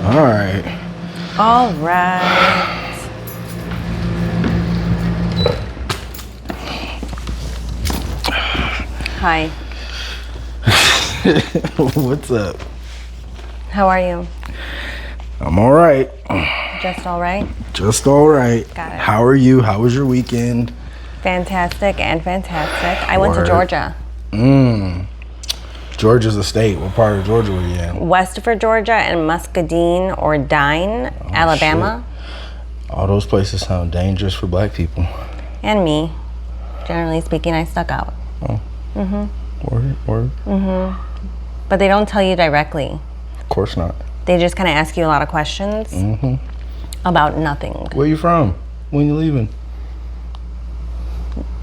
All right. All right. Hi. What's up? How are you? I'm all right. Just all right? Just all right. Got it. How are you? How was your weekend? Fantastic and fantastic. I went to Georgia. Georgia's a state. What part of Georgia were you in? Westford, Georgia, and Muscadine or Dine, Alabama. Shit. All those places sound dangerous for black people. And me. Generally speaking, I stuck out. Oh. Word. But they don't tell you directly. Of course not. They just kind of ask you a lot of questions about nothing. Where you from? When you leaving?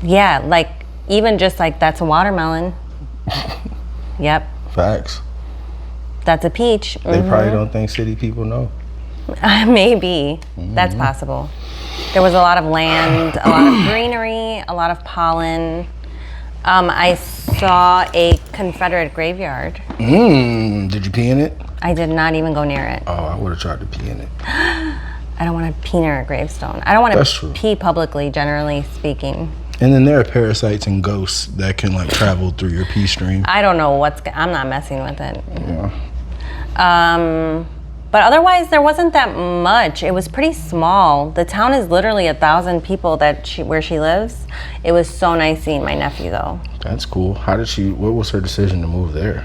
Yeah, like even just like that's a watermelon. Yep. Facts. That's a peach. They probably don't think city people know. Maybe. That's possible. There was a lot of land, a lot of greenery, a lot of pollen. I saw a Confederate graveyard. Did you pee in it? I did not even go near it. Oh, I would have tried to pee in it. I don't want to pee near a gravestone. I don't want to pee publicly, generally speaking. And then there are parasites and ghosts that can like travel through your pee stream. I don't know I'm not messing with it. Yeah. But otherwise, there wasn't that much. It was pretty small. The town is literally 1,000 people where she lives. It was so nice seeing my nephew, though. That's cool. What was her decision to move there?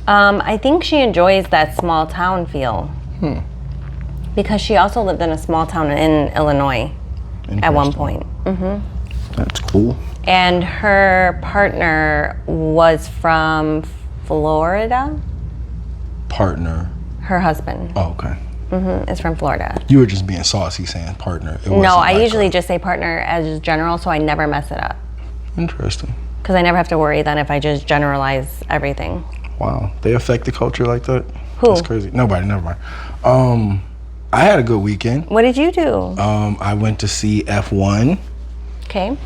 I think she enjoys that small town feel. Because she also lived in a small town in Illinois at one point. That's cool. And her partner was from Florida. Partner? Her husband. Oh, okay. Is from Florida. You were just being saucy saying partner. No, I usually just say partner as general, so I never mess it up. Interesting. Because I never have to worry then if I just generalize everything. Wow. They affect the culture like that? Who? That's crazy. Nobody, never mind. I had a good weekend. What did you do? I went to see F1. Okay.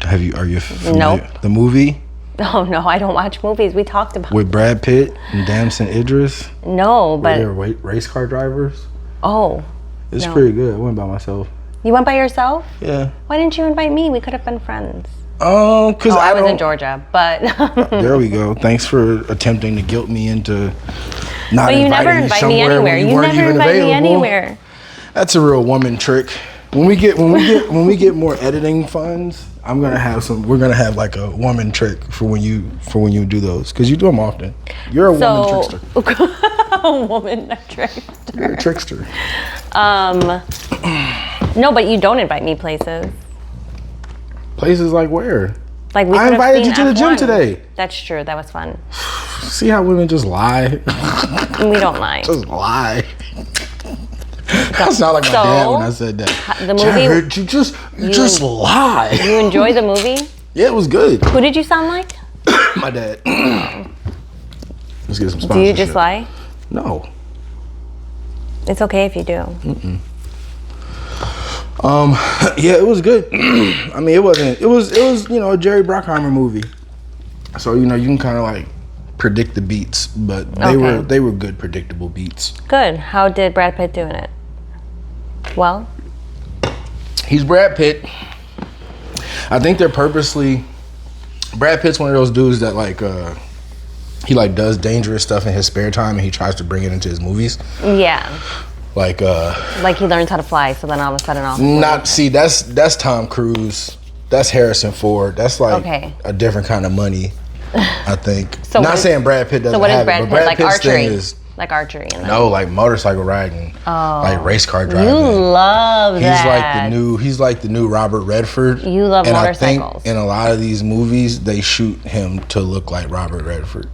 Are you familiar? Nope. The movie? Oh no, I don't watch movies. We talked about with Brad Pitt and Damson Idris. No, but they're race car drivers. Oh. It's pretty good. I went by myself. You went by yourself? Yeah. Why didn't you invite me? We could have been friends. Because I was in Georgia, but there we go. Thanks for attempting to guilt me into not but you never inviting me invite me somewhere anywhere. when you You weren't never even invite available. me anywhere. That's a real woman trick. When we get more editing funds, we're gonna have like a woman trick for when you do those, because you do them often. You're a woman trickster. A woman trickster. You're a trickster. No, but you don't invite me places. Places like where? Like I invited you to the gym today. That's true. That was fun. See how women just lie? We don't lie. Just lie. I sound like my dad when I said that. The movie. Jared, you just lie. You enjoyed the movie? Yeah, it was good. Who did you sound like? My dad. Let's get some sponsorship. Do you just lie? No. It's okay if you do. Yeah, it was good. I mean, it was a Jerry Bruckheimer movie. So, you can kind of like predict the beats, but they were good predictable beats. Good. How did Brad Pitt do in it? Well, he's Brad Pitt. I think they're purposely. Brad Pitt's one of those dudes that like he like does dangerous stuff in his spare time and he tries to bring it into his movies. Yeah. Like he learns how to fly, so then all of a sudden that's Tom Cruise. That's Harrison Ford. That's like a different kind of money, I think. So not saying Brad Pitt doesn't have it, but Brad Pitt's thing is like archery. No, like motorcycle riding, like race car driving. You love that. He's like the new Robert Redford. You love motorcycles. I think in a lot of these movies, they shoot him to look like Robert Redford.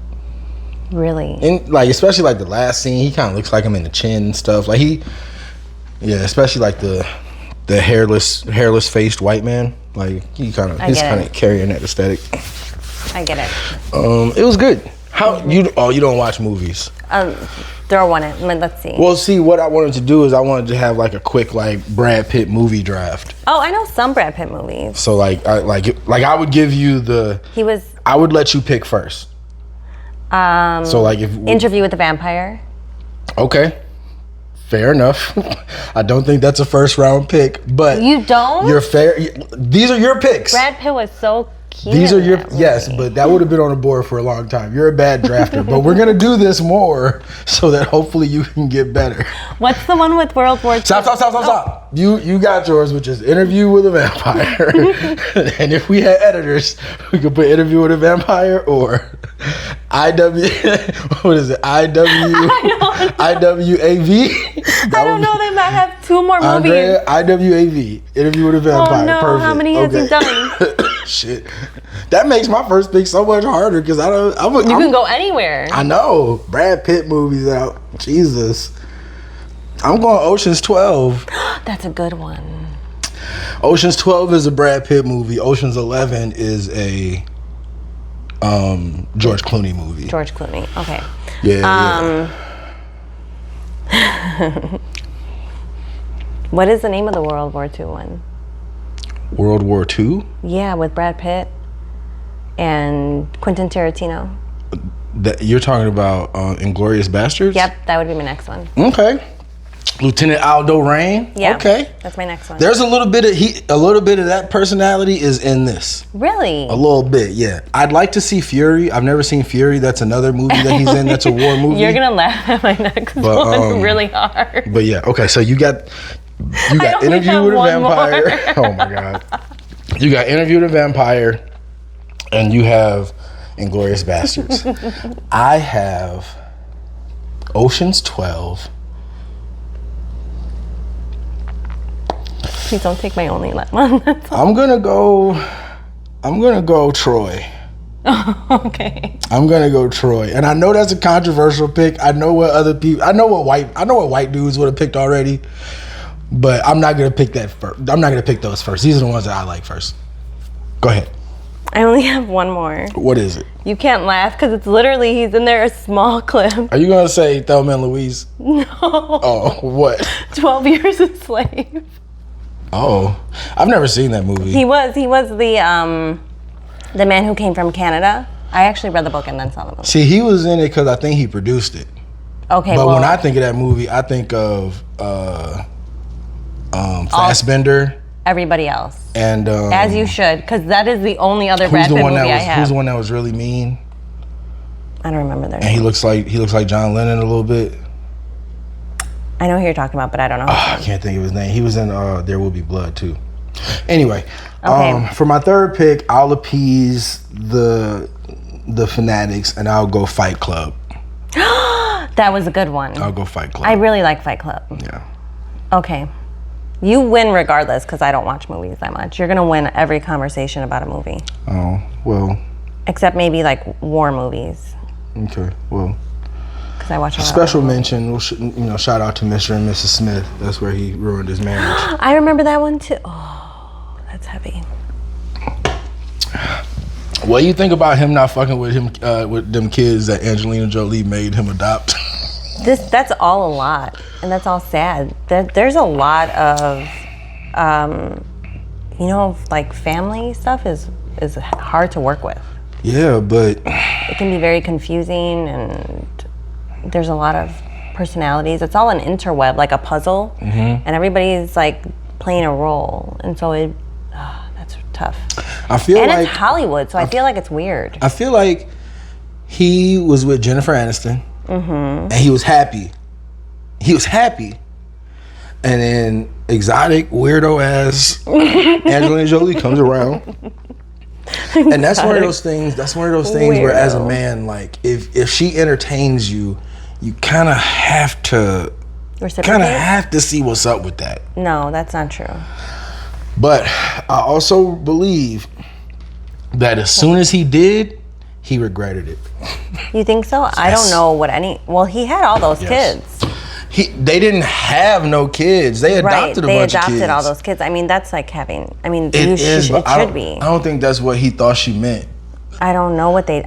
Really? And like, especially like the last scene, he kind of looks like him in the chin and stuff. Like especially like the hairless faced white man. Like he's kind of carrying that aesthetic. I get it. It was good. You don't watch movies? Throw one in. Let's see. Well, see, what I wanted to do is I wanted to have like a quick like Brad Pitt movie draft. Oh, I know some Brad Pitt movies. So I would give you I would let you pick first. So like if Interview with the Vampire. Okay. Fair enough. I don't think that's a first round pick, but You don't? You're fair. These are your picks. Brad Pitt was so cute. These are your in that yes, movie. but that would have been on the board for a long time. You're a bad drafter, but we're gonna do this more so that hopefully you can get better. What's the one with World War II? Stop. You got yours, which is Interview with a Vampire. And if we had editors, we could put Interview with a Vampire or IW. What is it? IWAV. I don't know. They might have 2 more movies. Andrea, IWAV. Interview with a Vampire. Oh no! Perfect. How many has he done? Shit, that makes my first pick so much harder because You can go anywhere. I know Brad Pitt movies out. Jesus, I'm going Ocean's 12. That's a good one. Ocean's 12 is a Brad Pitt movie. Ocean's 11 is a George Clooney movie. George Clooney. Okay. Yeah. What is the name of the World War II one? World War II? Yeah, with Brad Pitt and Quentin Tarantino. That you're talking about Inglourious Bastards? Yep, that would be my next one. Okay. Lieutenant Aldo Rain? Yeah. Okay. That's my next one. There's a little bit of that personality is in this. Really? A little bit, yeah. I'd like to see Fury. I've never seen Fury. That's another movie that he's in. That's a war movie. You're gonna laugh at my next one really hard. But yeah, okay. So you got only Interview have with a one Vampire. Oh my god. You got Interview with a Vampire, and you have Inglourious Bastards. I have Ocean's 12. Please don't take my only one. I'm gonna go Troy. Okay. I'm gonna go Troy, and I know that's a controversial pick. I know what other people. I know what white dudes would have picked already, but I'm not gonna pick that first. I'm not gonna pick those first. These are the ones that I like first. Go ahead. I only have one more. What is it? You can't laugh because it's literally he's in there a small clip. Are you gonna say Thelma and Louise? No. Oh, what? 12 Years a Slave. Oh, I've never seen that movie. He was the man who came from Canada. I actually read the book and then saw the movie. See, he was in it because I think he produced it. Okay, But when I think of that movie, I think of Fassbender. Everybody else. And As you should, because that is the only other Brad Pitt movie I have. Who's the one that was really mean? I don't remember their And name. he looks like John Lennon a little bit. I know who you're talking about, but I don't know. I can't think of his name. He was in There Will Be Blood too. Anyway, Okay. For my third pick, I'll appease the fanatics and I'll go Fight Club. That was a good one. I'll go Fight Club. I really like Fight Club. Yeah. Okay. You win regardless because I don't watch movies that much. You're going to win every conversation about a movie. Oh, well. Except maybe like war movies. Okay, well. Because I watch a lot. Special mention, shout out to Mr. and Mrs. Smith. That's where he ruined his marriage. I remember that one too. Oh, that's heavy. What do you think about him not fucking with him with them kids that Angelina Jolie made him adopt? That's all a lot, and that's all sad. There's a lot of, like family stuff is hard to work with. Yeah, but It can be very confusing, and there's a lot of personalities. It's all an interweb, like a puzzle, and everybody's like playing a role, and so that's tough. I feel and like it's Hollywood, so I feel like it's weird. I feel like he was with Jennifer Aniston, and he was happy. He was happy, and then exotic weirdo ass Angelina Jolie comes around, and that's one of those things. That's one of those things where, as a man, like if she entertains you, you kind of have to see what's up with that. No, that's not true. But I also believe that as soon as he did, he regretted it. You think so? Yes. I don't know what well, he had all those kids. They didn't have no kids. They adopted a bunch of kids. They adopted all those kids. I mean, that's like having, it should be. I don't think that's what he thought she meant. I don't know what they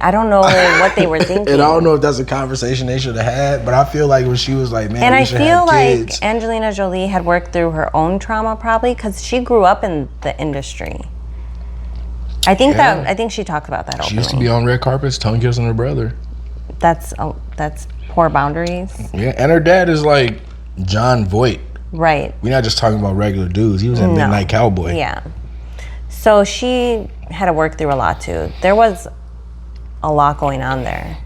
were thinking. And I don't know if that's a conversation they should have had, but I feel like when she was like, man, and we I should feel have like kids. Angelina Jolie had worked through her own trauma probably because she grew up in the industry. I think she talked about that openly. She used to be on red carpets, tongue kissing her brother. That's poor boundaries. Yeah, and her dad is like John Voight. Right. We're not just talking about regular dudes. He was in Midnight Cowboy. Yeah. So she had to work through a lot too. There was a lot going on there.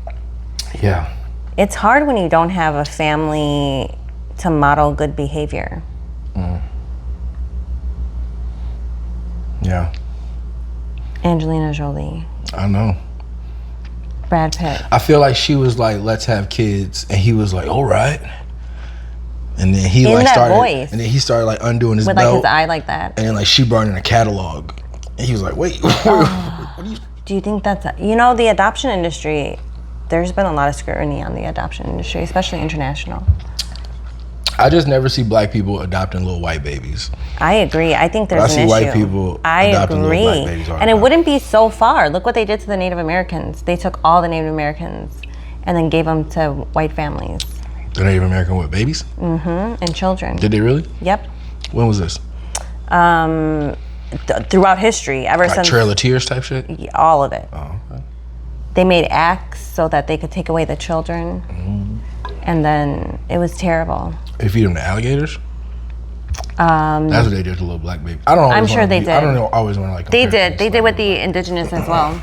Yeah. It's hard when you don't have a family to model good behavior. Yeah. Angelina Jolie. I know. Brad Pitt. I feel like she was like, let's have kids. And he was like, all right. And then he voice. And then he started like undoing his with belt. Like his eye like that. And then like she brought in a catalog. And he was like, wait, what are you? Do you think that's, the adoption industry, there's been a lot of scrutiny on the adoption industry, especially international. I just never see black people adopting little white babies. I agree. I think there's an issue. I see white people adopting little black babies. And it wouldn't be so far. Look what they did to the Native Americans. They took all the Native Americans and then gave them to white families. The Native American what, babies? Mm-hmm. And children. Did they really? Yep. When was this? Throughout history, ever since. Trail of Tears type shit? All of it. Oh, okay. They made acts so that they could take away the children. And then it was terrible. They feed them to alligators? That's what they did to little black baby. I don't know. I'm sure they did. I don't know. Always want to like. They did. They did with the indigenous as well.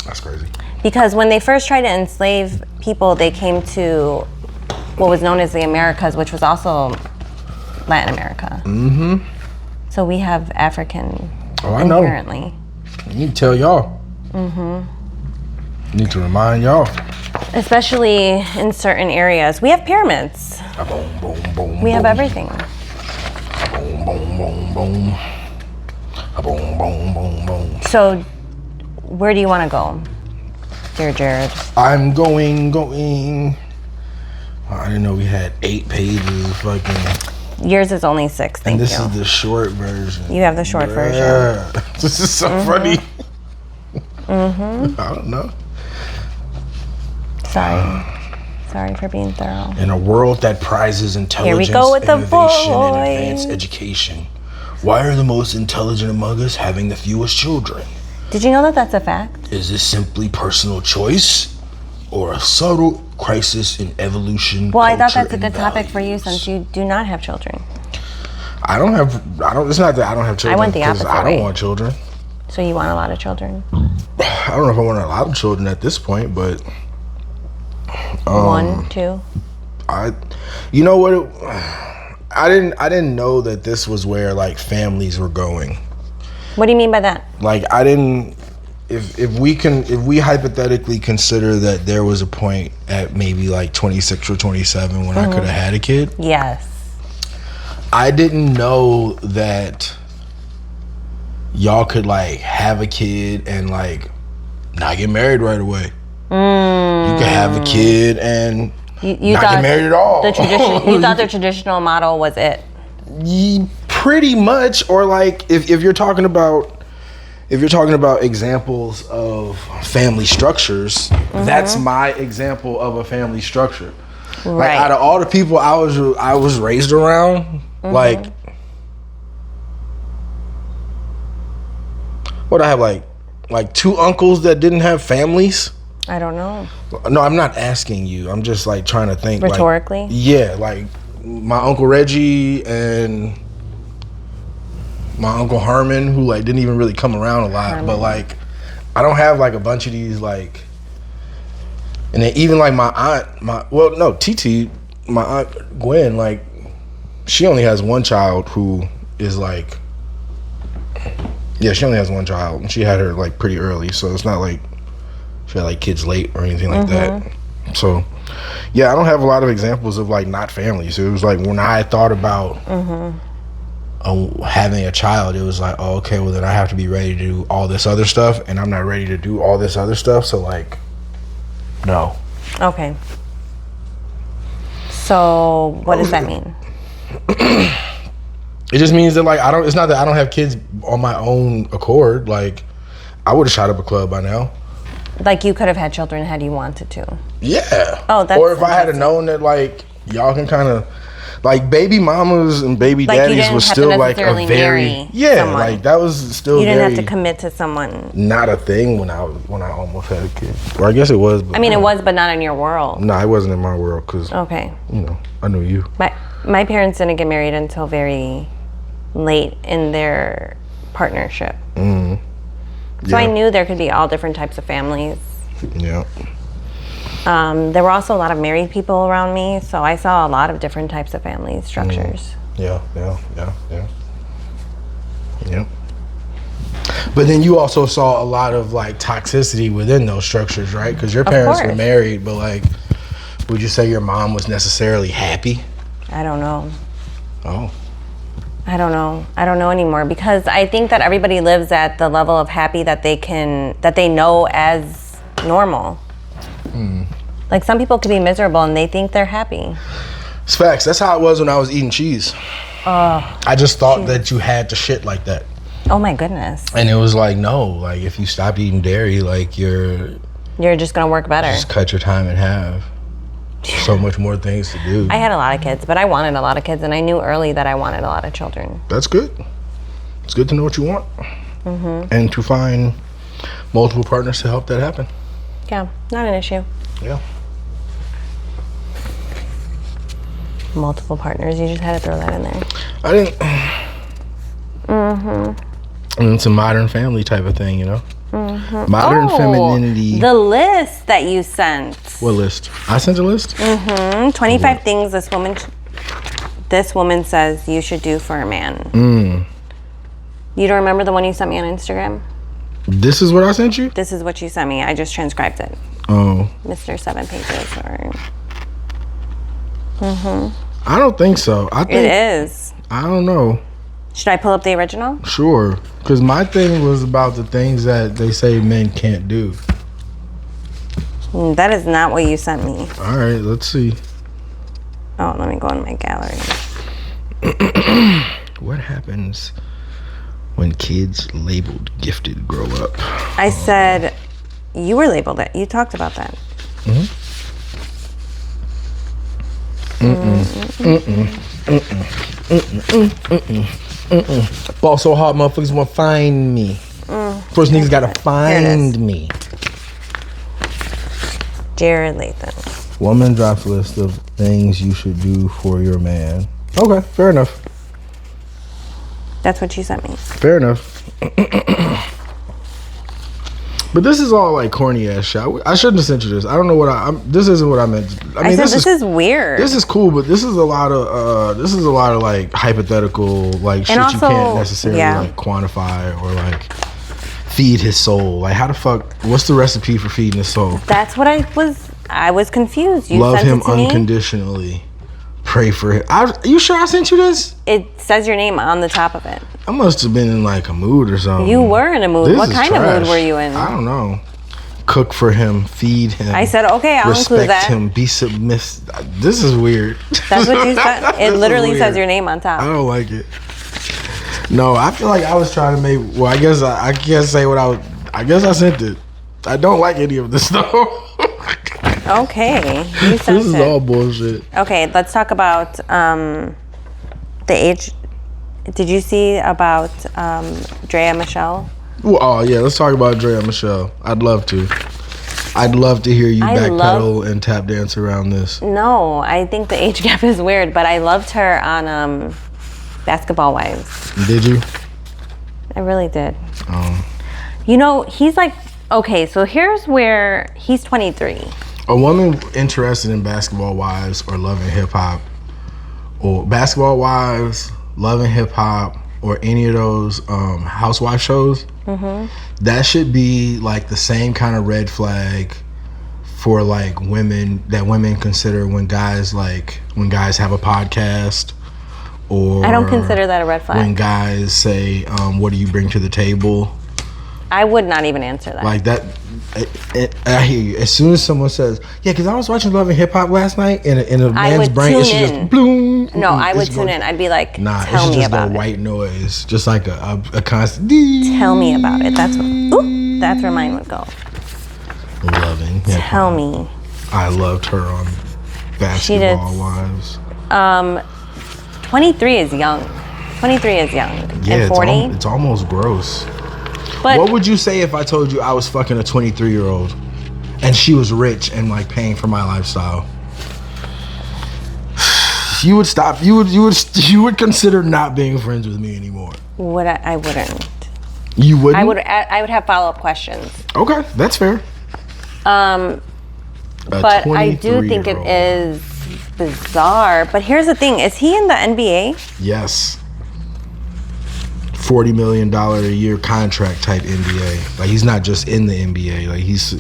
That's crazy. Because when they first tried to enslave people, they came to what was known as the Americas, which was also Latin America. Mm-hmm. So we have African inherently. I need to tell y'all. Mm-hmm. Need to remind y'all. Especially in certain areas. We have pyramids. Boom, boom, boom, we have everything. Boom, boom, boom, boom. Boom, boom, boom, boom. So, where do you want to go, dear Jared? I'm going. I didn't know we had 8 pages. Fucking. Yours is only 6. Thank you. And this is the short version. You have the short version. This is so funny. I don't know. Sorry for being thorough. In a world that prizes intelligence, Here we go with the innovation, boy. and advanced education, why are the most intelligent among us having the fewest children? Did you know that that's a fact? Is this simply personal choice or a subtle crisis in evolution? Well, I thought that's a good topic for you since you do not have children. It's not that I don't have children. I went the opposite I don't way. want children. So you want a lot of children? I don't know if I want a lot of children at this point, but 1, 2. You know what? I didn't know that this was where like families were going. What do you mean by that? Like I didn't. If we hypothetically consider that there was a point at maybe like 26 or 27 when I could have had a kid. Yes. I didn't know that y'all could like have a kid and like not get married right away. You could have a kid and you not get married at all. You thought the traditional model was it? Pretty much, or like if you're talking about examples of family structures, that's my example of a family structure. Right. Like out of all the people I was raised around, like what I have like 2 uncles that didn't have families. I don't know. No, I'm not asking you. I'm just like trying to think rhetorically. Like, yeah, like my Uncle Reggie and my Uncle Herman, who like didn't even really come around a lot, but like I don't have like a bunch of these like, and then even like my aunt, TT, my aunt Gwen, like she only has one child who is like, she only has one child and she had her like pretty early, so it's not like she had like kids late or anything like that. So yeah, I don't have a lot of examples of like not families. So it was like when I thought about having a child, it was like, oh, okay, well then I have to be ready to do all this other stuff, and I'm not ready to do all this other stuff, so like, no. Okay. So what does that mean? It just means that like it's not that I don't have kids on my own accord. Like I would have shot up a club by now. Like you could have had children had you wanted to. Yeah. Oh, that's. Or if I had known that like y'all can kind of like baby mamas and baby daddies was still like a very someone. Like that was still you didn't have to commit to someone. Not a thing when I almost had a kid. Or I guess it was. But I mean, it was, but not in your world. No, it wasn't in my world because okay, I knew you. But My parents didn't get married until very late in their partnership. So I knew there could be all different types of families. Yeah. There were also a lot of married people around me, so I saw a lot of different types of family structures. Yeah. But then you also saw a lot of like toxicity within those structures, right? Because your parents were married, but like, would you say your mom was necessarily happy? I don't know. Oh. I don't know anymore, because I think that everybody lives at the level of happy that they know as normal. Like some people could be miserable and they think they're happy. It's facts. That's how it was when I was eating cheese. I just thought that you had to shit like that. Oh my goodness. And it was like, no, like if you stop eating dairy, like you're just gonna work better. Just cut your time in half. So much more things to do. I had a lot of kids, but I wanted a lot of kids, and I knew early that I wanted a lot of children. That's good. It's good to know what you want. And to find multiple partners to help that happen. Yeah, not an issue. Yeah. Multiple partners, you just had to throw that in there. I didn't. And it's a modern family type of thing, you know? Modern femininity. The list that you sent. What list? I sent a list? 25 things this woman says you should do for a man. You don't remember the one you sent me on Instagram? This is what I sent you? This is what you sent me. I just transcribed it. Oh. Mr. 7 pages. I don't think so. I think it is. I don't know. Should I pull up the original? Sure. Because my thing was about the things that they say men can't do. That is not what you sent me. All right, let's see. Oh, let me go in my gallery. What happens when kids labeled gifted grow up? I said, you were labeled it. You talked about that. Ball so hard, motherfuckers want to find me. First niggas gotta find me. Jared Lathan. Woman drops a list of things you should do for your man. Okay, fair enough. That's what you sent me. Fair enough. But this is all like corny ass shit. I shouldn't have sent you this. I don't know what this isn't what I meant. I mean, this is weird. This is cool, but this is a lot of like hypothetical like shit also, you can't necessarily like quantify or like feed his soul. Like how the fuck? What's the recipe for feeding his soul? That's what I was confused. You love sent him it to unconditionally. Me? Pray for him. You sure I sent you this? It says your name on the top of it. I must have been in like a mood or something. You were in a mood. What kind of mood were you in? I don't know. Cook for him, feed him. I said, okay, I'll include that. Respect him, be submissive. This is weird. That's what you said. It literally says your name on top. I don't like it. No, I feel like I was trying to make. Well, I guess I can't say what I guess I sent it. I don't like any of this stuff. Okay, you sent this is all bullshit. Okay, let's talk about the age. Did you see about Drea Michelle? Well, oh yeah, let's talk about Drea Michelle. I'd love to. I'd love to hear you backpedal and tap dance around this. No, I think the age gap is weird, but I loved her on Basketball Wives. Did you? I really did. Oh. You know, he's like, okay, so here's where he's 23. A woman interested in Basketball Wives or Love and Hip Hop, or Basketball Wives, Love and Hip Hop, or any of those housewife shows, that should be like the same kind of red flag for like women that women consider when guys have a podcast, or I don't consider that a red flag. When guys say, "What do you bring to the table?" I would not even answer that. Like that. I hear you. As soon as someone says, "Yeah," because I was watching Love and Hip Hop last night, and in a man's brain, it's just bloom. No, I would tune in. I'd be like, "Nah, tell it's me just about a it. white noise, just like a constant." Tell me about it. That's where mine would go. Loving. Tell me. I loved her on Basketball Wives. 23 is young. 23 is young. Yeah, and 40. It's almost gross. But what would you say if I told you I was fucking a 23-year-old and she was rich and like paying for my lifestyle? You would stop. You would consider not being friends with me anymore. I wouldn't. You wouldn't? I would have follow-up questions. Okay, that's fair. But I do think it is bizarre. But here's the thing: is he in the NBA? Yes. $40 million a year contract type NBA. Like he's not just in the NBA. Like he's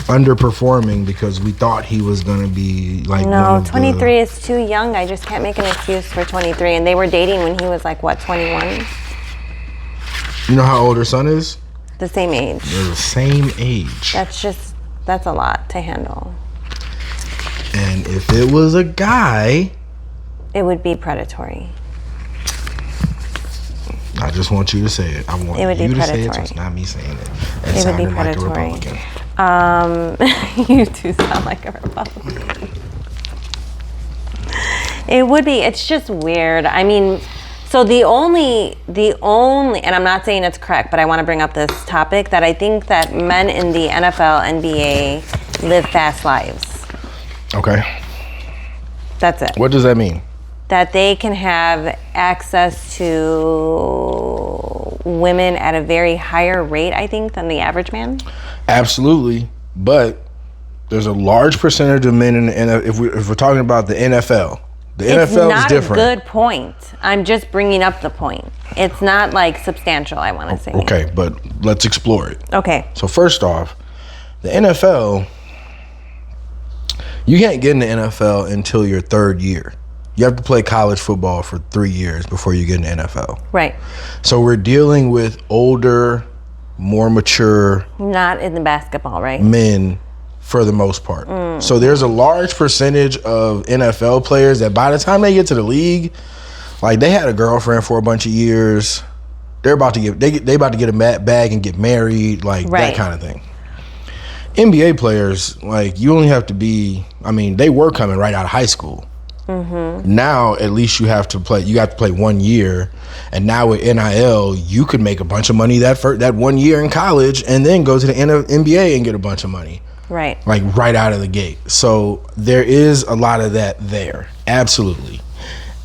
underperforming because we thought he was gonna be like. No, 23 is too young. I just can't make an excuse for 23. And they were dating when he was like what, 21? You know how old her son is? The same age. They're the same age. That's a lot to handle. And if it was a guy, it would be predatory. I just want you to say it. I want you to say it, so it's not me saying it. It would be predatory. Like a Republican. You do sound like a Republican. It would be. It's just weird. I mean, so the only, and I'm not saying it's correct, but I want to bring up this topic that I think that men in the NFL, NBA live fast lives. Okay. That's it. What does that mean? That they can have access to women at a very higher rate, I think, than the average man. Absolutely, but there's a large percentage of men in the NFL. If we're talking about the NFL, the NFL is different. It's not a good point. I'm just bringing up the point. It's not like substantial, I want to say. Okay, but let's explore it. Okay. So first off, the NFL, you can't get in the NFL until your third year. You have to play college football for 3 years before you get in the NFL. Right. So we're dealing with older, more mature. Not in the basketball, right? Men for the most part. So there's a large percentage of NFL players that by the time they get to the league, like they had a girlfriend for a bunch of years. They're about to get they about to get a bag and get married, like that kind of thing. NBA players, like you only have to be, I mean, they were coming right out of high school. Mm-hmm. Now at least you have to play 1 year, and now with NIL you could make a bunch of money that 1 year in college and then go to the NBA and get a bunch of money, right, like right out of the gate. So there is a lot of that there, absolutely.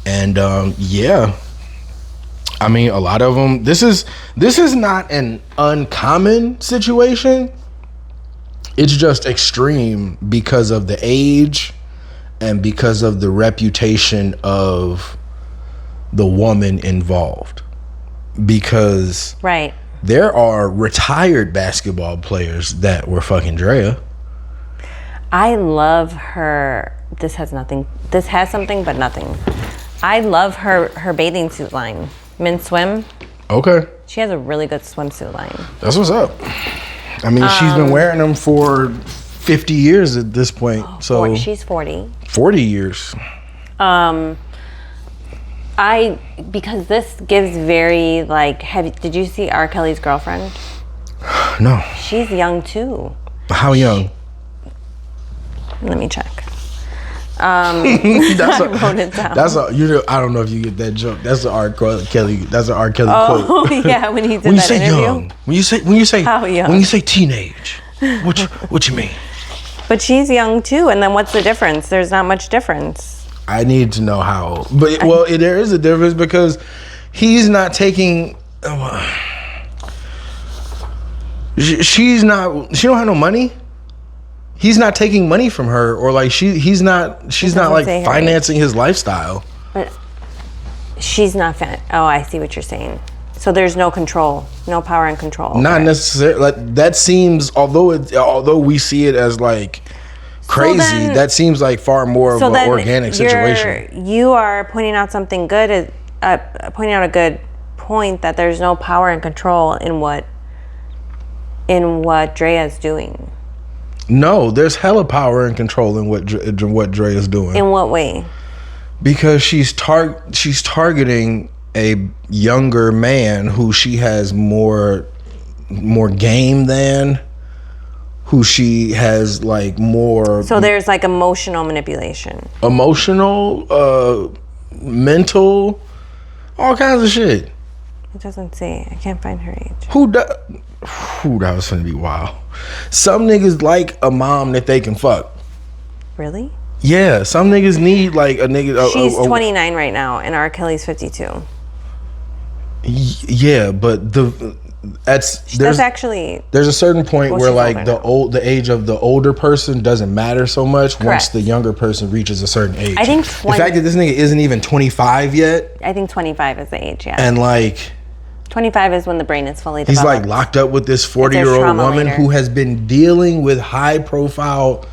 And yeah, I mean a lot of them, this is not an uncommon situation, it's just extreme because of the age and because of the reputation of the woman involved. Because there are retired basketball players that were fucking Drea. I love her. This has something but nothing. I love her bathing suit line. Men's Swim. Okay. She has a really good swimsuit line. That's what's up. I mean, she's been wearing them for 50 years at this point. So she's 40. 40 years. Because this gives very like did you see R. Kelly's girlfriend? No. She's young too. How young? Let me check. I wrote it down. I don't know if you get that joke. That's an R. Kelly. That's an R. Kelly quote. Oh yeah, when he did that interview. Young, when you say how young? When you say teenage, what you mean? But she's young too, and then what's the difference? There's not much difference. I need to know how old. But there is a difference because he's not taking. She don't have no money. He's not taking money from her, or like she's not like financing his lifestyle. But she's not oh, I see what you're saying. So there's no control, no power and control. Not necessarily. Like, that seems, although we see it as like crazy, that seems like far more of an organic situation. You are pointing out something good, pointing out a good point that there's no power and control in what Drea is doing. No, there's hella power and control in what Dre is doing. In what way? Because she's targeting a younger man who she has more game than, who she has like more. So there's like emotional manipulation. Emotional, mental, all kinds of shit. It doesn't say. I can't find her age. That was gonna be wild. Some niggas like a mom that they can fuck. Really? Yeah, some niggas need like a nigga. She's 29 right now, and R. Kelly's 52. Yeah, but there's actually a certain point where she's like older the age of the older person doesn't matter so much once Correct. the younger person reaches a certain age. I think the fact that this nigga isn't even 25 yet, I think 25 is the age, yeah. and like 25 is when the brain is fully he's developed. like locked up with this 40-year-old trauma woman later. who has been dealing with high profile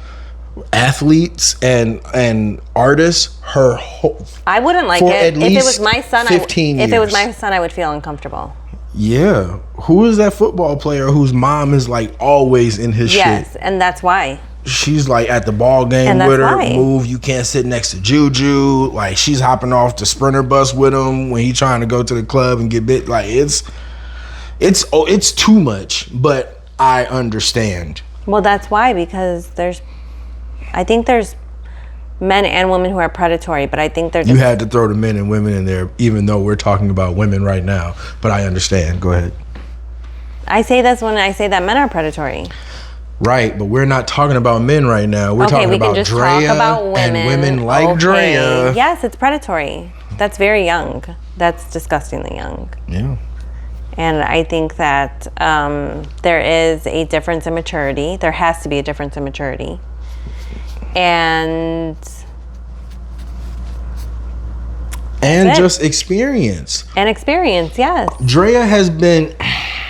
athletes and artists her whole I wouldn't like for it. at If it least was my son, 15 if it was years. my son, I would feel uncomfortable. Yeah, who is that football player whose mom is like always in his Yes, shit? and that's why. She's like at the ball game And that's with her. why. Move, you can't sit next to Juju. Like she's hopping off the sprinter bus with him when he's trying to go to the club and get bit. Like it's too much, but I understand. Well, that's why, because I think there's men and women who are predatory, but I think they're just... You had to throw the men and women in there, even though we're talking about women right now. But I understand. Go ahead. I say this when I say that men are predatory. Right, but we're not talking about men right now. We're talking we can about just Drea talk about women. and women like Okay. Drea. Yes, it's predatory. That's very young. That's disgustingly young. Yeah. And I think that there is a difference in maturity. There has to be a difference in maturity. And just experience. And experience, yes. Drea has been...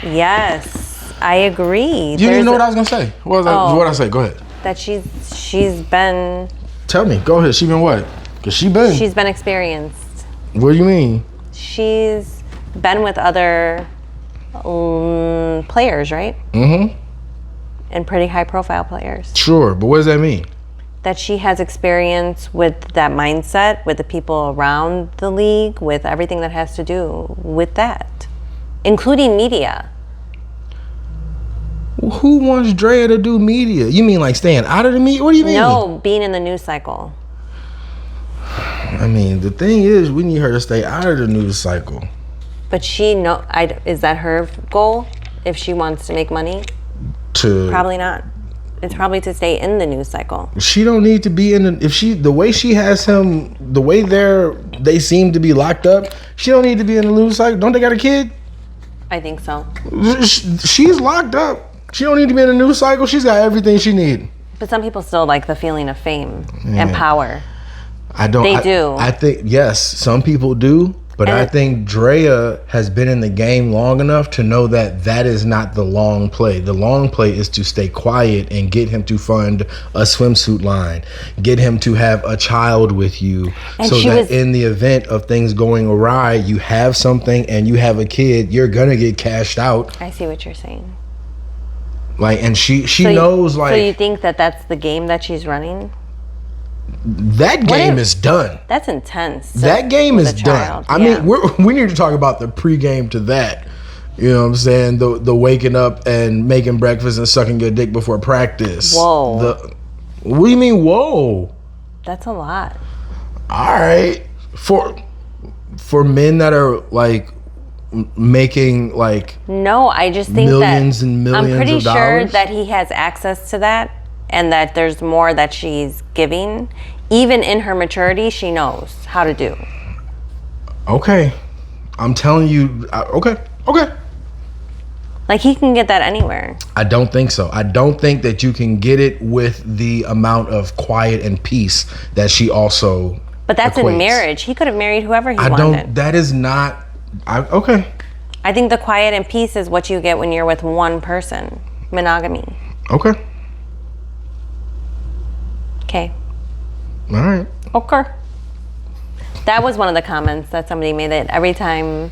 Yes, I agree. You didn't even know what I was going to say. What did I say? Go ahead. That she's been... Tell me. Go ahead. She been what? Because she's been experienced. What do you mean? She's been with other players, right? Mm-hmm. And pretty high profile players. Sure, but what does that mean? That she has experience with that mindset, with the people around the league, with everything that has to do with that, including media. Who wants Drea to do media? You mean like staying out of the media? What do you mean? No, being in the news cycle. I mean, the thing is, we need her to stay out of the news cycle. But is that her goal? If she wants to make money? Probably not. It's probably to stay in the news cycle. She don't need to be in the way she has him, the way they seem to be locked up. She don't need to be in the news cycle. Don't they got a kid? I think so. She's locked up. She don't need to be in the news cycle. She's got everything she needs. But some people still like the feeling of fame and power. They do. I think, yes, some people do. But I think Drea has been in the game long enough to know that is not the long play. The long play is to stay quiet and get him to fund a swimsuit line, get him to have a child with you, so that in the event of things going awry, you have something and you have a kid, you're gonna get cashed out. I see what you're saying. Like, and she knows, like... So you think that that's the game that she's running? That game is done. That's intense. That game is done. I mean, we need to talk about the pregame to that. You know what I'm saying? The waking up and making breakfast and sucking your dick before practice. Whoa. What do you mean, whoa? That's a lot. All right. For men that are like making like... No, I just think millions and millions I'm pretty of sure dollars? that he has access to that and that there's more that she's giving. Even in her maturity, she knows how to do. Okay. I'm telling you, okay. Like, he can get that anywhere. I don't think so. I don't think that you can get it with the amount of quiet and peace that she also But that's equates. in marriage. He could have married whoever he wanted. That is not, okay. I think the quiet and peace is what you get when you're with one person. Monogamy. Okay. Okay. All right. Okay. That was one of the comments that somebody made, that every time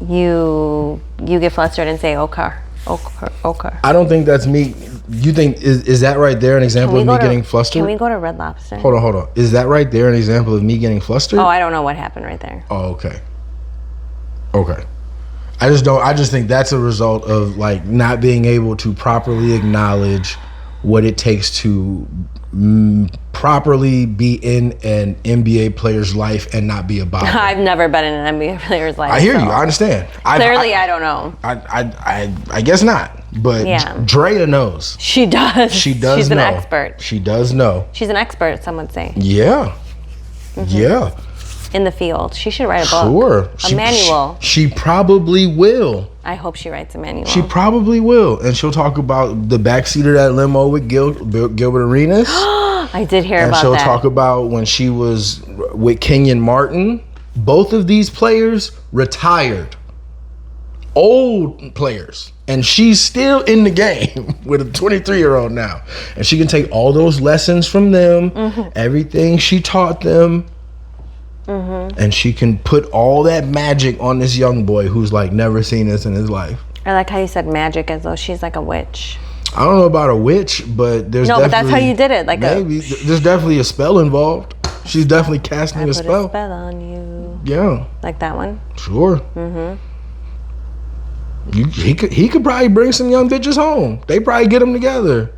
you get flustered and say okay. I don't think that's me. You think, is that right there an example of me getting flustered? Can we go to Red Lobster? Hold on. Is that right there an example of me getting flustered? Oh, I don't know what happened right there. Oh, okay. I just think that's a result of like not being able to properly acknowledge what it takes to properly be in an NBA player's life and not be a bother. I've never been in an NBA player's life. I hear you. I understand. Clearly, I don't know. I guess not. But Yeah. Drea knows. She does. She does She's know. an expert. She does know. She's an expert, some would say. Yeah. Yeah. In the field. She should write a book. Sure. A manual. She probably will. I hope she writes a manual. She probably will. And she'll talk about the backseat of that limo with Gilbert Arenas. I did hear And about she'll that. talk about when she was with Kenyon Martin. Both of these players retired. Old players. And she's still in the game with a 23-year-old now. And she can take all those lessons from them, everything she taught them, and she can put all that magic on this young boy who's like never seen this in his life. I like how you said magic as though she's like a witch. I don't know about a witch, but there's No, definitely... but that's how you did it. Like maybe. There's definitely a spell involved. She's definitely casting I a put spell. a spell on you. Yeah. Like that one? Sure. He could probably bring some young bitches home. They probably get them together.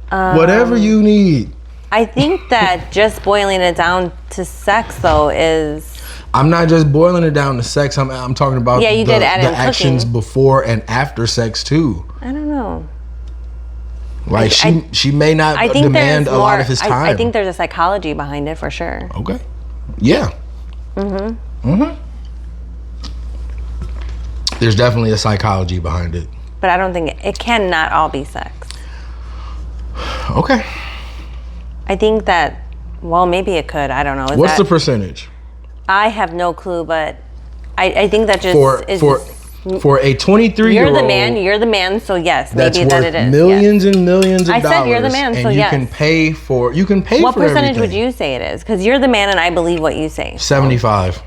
Whatever you need. I think that just boiling it down to sex, though, is... I'm not just boiling it down to sex. I'm talking about Yeah, you did add the in actions cooking. before and after sex too. I don't know. Like she may not I think demand there's a lot more- of his time. I think there's a psychology behind it for sure. Okay. Yeah. There's definitely a psychology behind it. But I don't think it cannot all be sex. Okay. I think that, well, maybe it could. I don't know. What's the percentage? I have no clue, but I think that just For is... for a 23-year-old, You're the man, so yes, that's maybe worth that it is. millions and millions of I dollars. said you're the man, and so you yes. can pay for What for percentage would everything. you say it is? Because you're the man and I believe what you say. 75.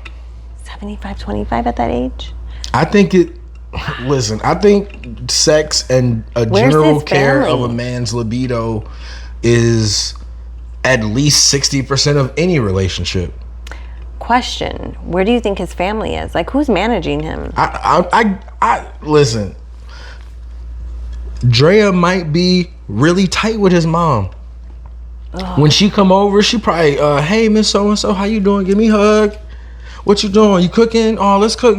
75, 25 at that age? I think listen, I think sex and a Where's general his care of family? a man's libido is at least 60% of any relationship. Question, where do you think his family is? Like, who's managing him? I listen. Drea might be really tight with his mom. When she come over, she probably, hey, Miss So-and-so, how you doing? Give me a hug. What you doing? You cooking? Oh, let's cook.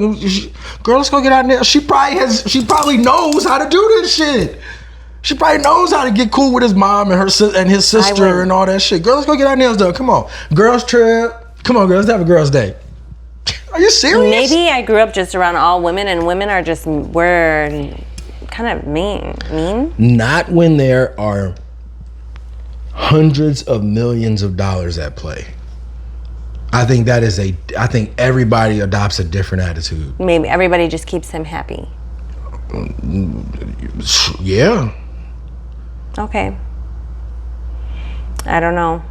Girl, let's go get out there. She probably knows how to do this shit. She probably knows how to get cool with his mom and his sister and all that shit. Girl, let's go get our nails done. Come on. Girls trip. Come on, girl, let's have a girls' day. Are you serious? Maybe I grew up just around all women, and women are just, we're kind of mean. Not when there are hundreds of millions of dollars at play. I think everybody adopts a different attitude. Maybe everybody just keeps him happy. Yeah. Okay. I don't know.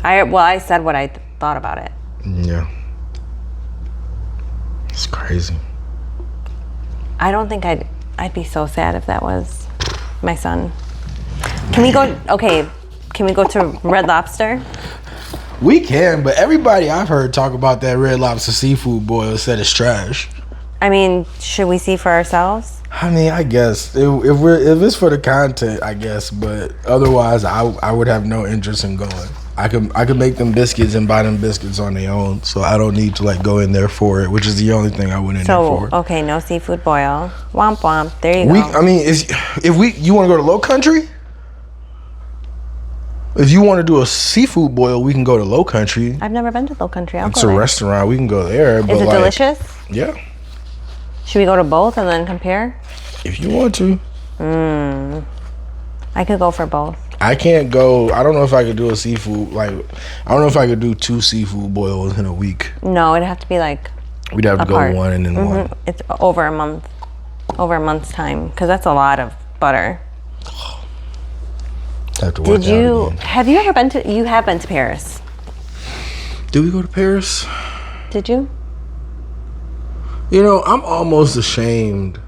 I said what I thought about it. Yeah. It's crazy. I don't think I'd be so sad if that was my son. Can we go to Red Lobster? We can, but everybody I've heard talk about that Red Lobster seafood boil said it's trash. I mean, should we see for ourselves? I mean, I guess if it's for the content, I guess, but otherwise, I would have no interest in going. I could make them biscuits and buy them biscuits on their own, so I don't need to like go in there for it, which is the only thing I went in there for. Okay, no seafood boil. Womp womp. There you go. I mean, you want to go to Low Country? If you want to do a seafood boil, we can go to Low Country. I've never been to Low Country. It's a restaurant. We can go there. Is it delicious? Yeah. Should we go to both and then compare? If you want to. I could go for both. I can't go. I don't know if I could do a seafood. I don't know if I could do 2 seafood boils in a week. No, it'd have to be like We'd have to apart. go one and then one. It's over a month's time, because that's a lot of butter. Have to work Have you ever been to? You have been to Paris. Did we go to Paris? Did you? You know, I'm almost ashamed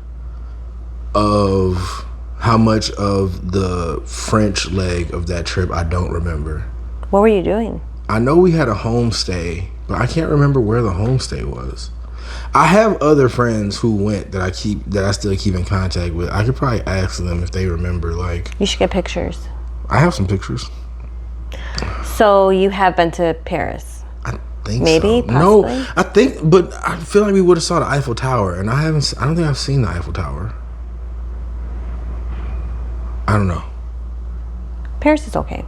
of how much of the French leg of that trip I don't remember. What were you doing? I know we had a homestay, but I can't remember where the homestay was. I have other friends who went that I still keep in contact with. I could probably ask them if they remember. You should get pictures. I have some pictures. So you have been to Paris? I think Maybe, so. possibly? No, I think, but I feel like we would have saw the Eiffel Tower, and I don't think I've seen the Eiffel Tower. I don't know. Paris is okay.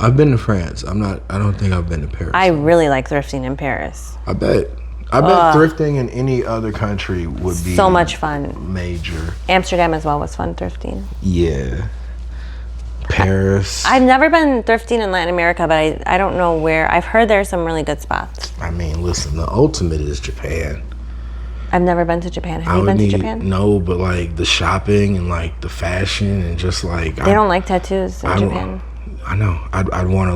I've been to France. I don't think I've been to Paris. I really like thrifting in Paris. I bet thrifting in any other country would be so much fun. Major. Amsterdam as well was fun thrifting. Yeah. Paris. I've never been thrifting in Latin America, but I don't know where. I've heard there's some really good spots. I mean, listen, the ultimate is Japan. I've never been to Japan. Have you been to Japan? No, but like the shopping and like the fashion and just like they don't like tattoos in Japan. I know. I'd want to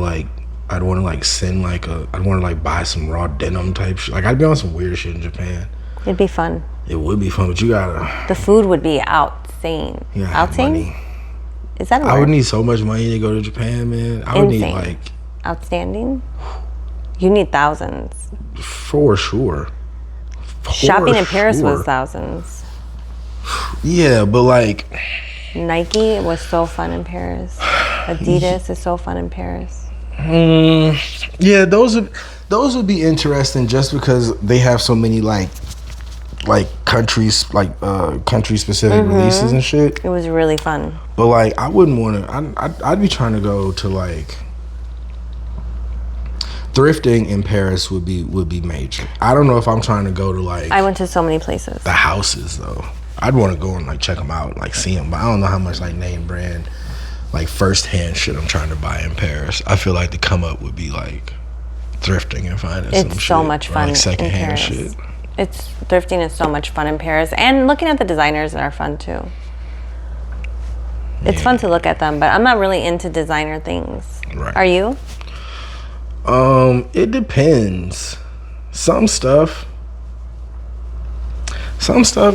like send like I'd want to like buy some raw denim type shit. Like I'd be on some weird shit in Japan. It'd be fun. It would be fun, but you gotta. The food would be outsane. Yeah. Outsane? Is that a word? I would need so much money to go to Japan, man. I would need like. Outstanding? You need thousands. For sure. Shopping in Paris was thousands. Yeah, but like. Nike was so fun in Paris. Adidas is so fun in Paris. Yeah, those would be interesting just because they have so many like countries country specific releases and shit. It was really fun. But like I wouldn't want to. I'd be trying to go to like thrifting in Paris would be major. I don't know if I'm trying to go to like. I went to so many places. The houses though. I'd want to go and like check them out, like see them, but I don't know how much like name brand, like first hand shit I'm trying to buy in Paris. I feel like the come up would be like thrifting and finding some shit. It's so much fun like second in hand Paris. shit. It's thrifting is so much fun in Paris, and looking at the designers are fun too. It's fun to look at them, but I'm not really into designer things. Right. Are you? It depends. Some stuff,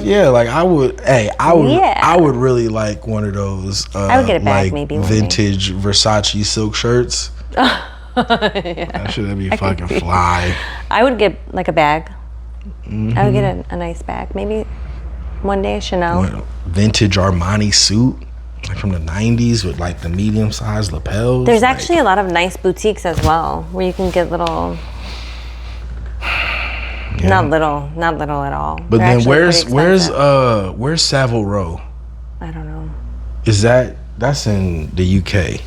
yeah. Like I would really like one of those. I would get a bag, like maybe vintage Versace silk shirts. Yeah. That should be fucking fly. I would get like a bag. I would get a nice bag, maybe one day Chanel. Vintage Armani suit, like from the 90s with like the medium sized lapels. There's actually a lot of nice boutiques as well where you can get little. Yeah. Not little at all. But then where's Savile Row? I don't know. That's in the UK?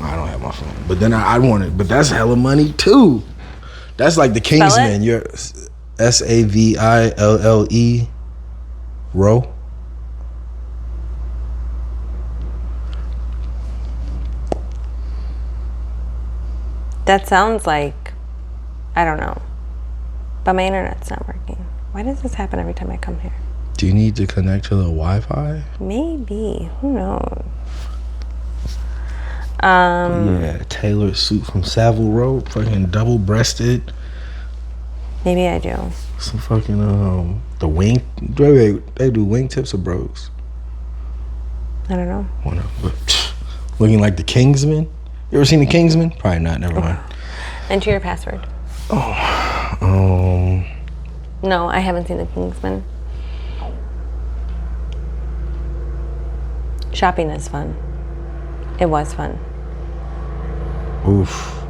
I don't have my phone. But then I want it. But that's hella money too. That's like the Kingsman. You're Saville Row. That sounds like, I don't know. But my internet's not working. Why does this happen every time I come here? Do you need to connect to the Wi-Fi? Maybe. Who knows? Yeah, tailored suit from Savile Row, fucking double-breasted. Maybe I do. Some fucking the wing. They do wingtips or brogues? I don't know. Looking like the Kingsman. You ever seen the Kingsman? Probably not. Never mind. Enter your password. No, I haven't seen the Kingsman. Shopping is fun. It was fun. Oof.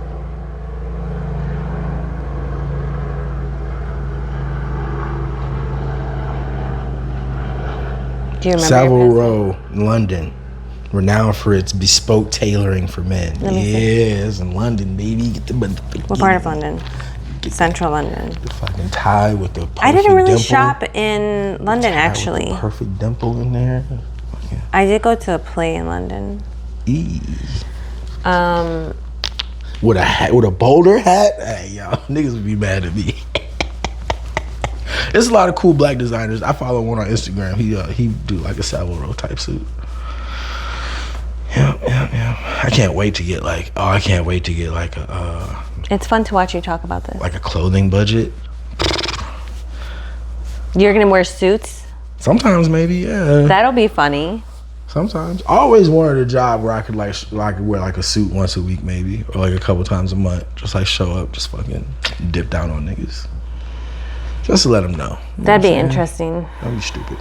Do you remember? Savile Row, London, renowned for its bespoke tailoring for men. Yes, in London, baby. Get the what part of London? Central London. The fucking tie with the perfect I didn't really dimple. shop in London, actually. With the perfect dimple in there. Yeah. I did go to a play in London. With a bowler hat? Hey, y'all, niggas would be mad at me. There's a lot of cool black designers. I follow one on Instagram. He do like a Savile Row type suit. Yeah. I can't wait to get like a. It's fun to watch you talk about this. Like a clothing budget. You're gonna wear suits? Sometimes, maybe, yeah. That'll be funny. Sometimes. I always wanted a job where I could wear like a suit once a week, maybe, or like a couple times a month. Just like show up, just fucking dip down on niggas. Just to let them know. That'd be interesting. That'd be stupid.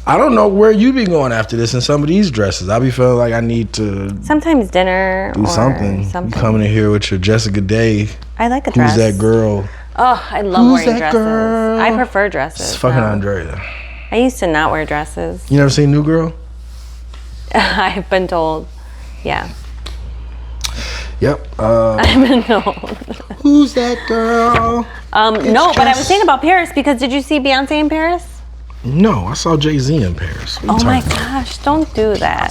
I don't know where you be going after this in some of these dresses. I be feeling like I need to sometimes dinner do or something. You coming in here with your Jessica Day. I like a dress. Who's that girl? Oh, I love wearing dresses. Girl? I prefer dresses. It's fucking Andrea. I used to not wear dresses. You never seen New Girl? I've been told. Yeah. Yep. I've been told. Who's that girl? No, but I was saying about Paris because did you see Beyonce in Paris? No, I saw Jay-Z in Paris. Oh my gosh, don't do that.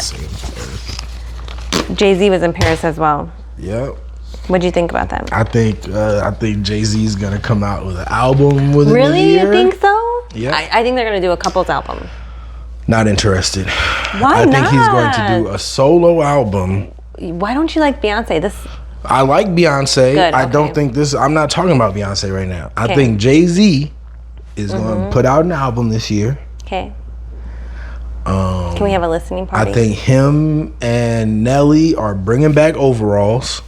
Jay-Z was in Paris as well. Yep. What'd you think about that? I think Jay-Z's gonna come out with an album within a year. Really? You think so? Yeah. I think they're gonna do a couples album. Not interested. Why not? I think he's going to do a solo album. Why don't you like Beyonce? I like Beyonce. Good, I don't okay. think this. I'm not talking about Beyonce right now. I Okay. think Jay-Z is going to put out an album this year. Okay. Can we have a listening party? I think him and Nelly are bringing back overalls.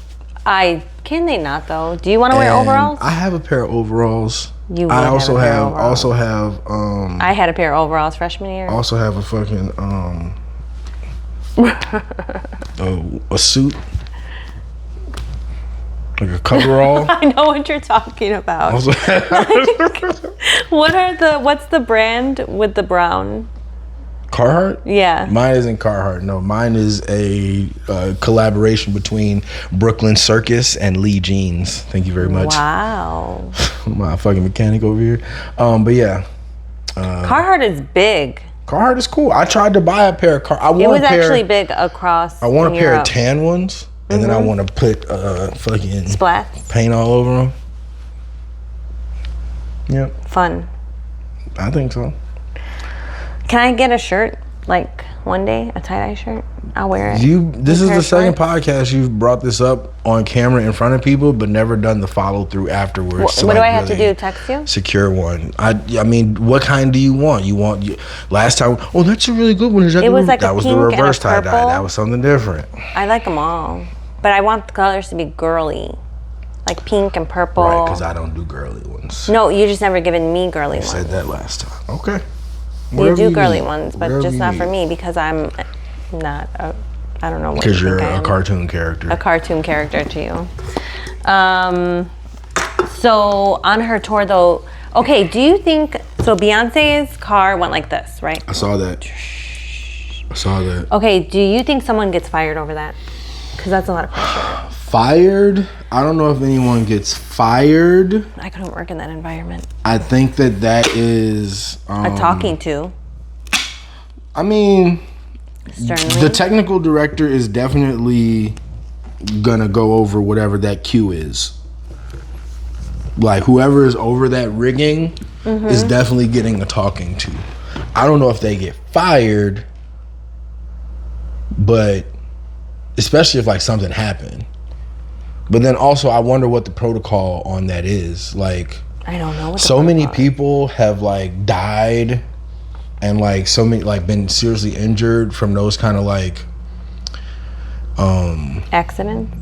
Can they not though? Do you want to wear And overalls? I have a pair of overalls. You would I have also a pair of have overalls. I had a pair of overalls freshman year. also have a fucking a suit, like a coverall. I know what you're talking about. Also What's the brand with the brown? Carhartt? Yeah. Mine isn't Carhartt. No, mine is a collaboration between Brooklyn Circus and Lee Jeans. Thank you very much. Wow. My fucking mechanic over here. But yeah, Carhartt is big. Carhartt is cool. I tried to buy a pair of Carhartt. It was actually big across. I want a pair Europe. of tan ones, and then I want to put fucking Splats. paint all over them. Yep, Fun. I think so. Can I get a shirt like one day, a tie-dye shirt? I'll wear it. This is pair the of second shorts? podcast you've brought this up on camera in front of people, but never done the follow through afterwards. What do I have to do? Text you? Secure one. I mean, what kind do you want? Last time? Oh, that's a really good one. Is that It was like that a was pink the and a reverse tie dye. purple. That was something different. I like them all, but I want the colors to be girly, like pink and purple. Right, because I don't do girly ones. No, you just never given me girly I ones. said that last time. Okay. You Whatever do girly need. ones, but Whatever just you not for need. me because I'm not. I don't know what. Because you you're think I a am. cartoon character. A cartoon character to you. So on her tour though, okay, do you think, so Beyonce's car went like this, right? I saw that. Okay, do you think someone gets fired over that? Because that's a lot of pressure. Fired? I don't know if anyone gets fired. I couldn't work in that environment. I think that is A talking to, I mean, sternly. the technical director is definitely gonna go over whatever that cue is. Like whoever is over that rigging is definitely getting a talking to. I don't know if they get fired, but especially if like something happened. But then also I wonder what the protocol on that is. Like I don't know. What the so many protocol is. people have like died and like so many like been seriously injured from those kind of like Accidents?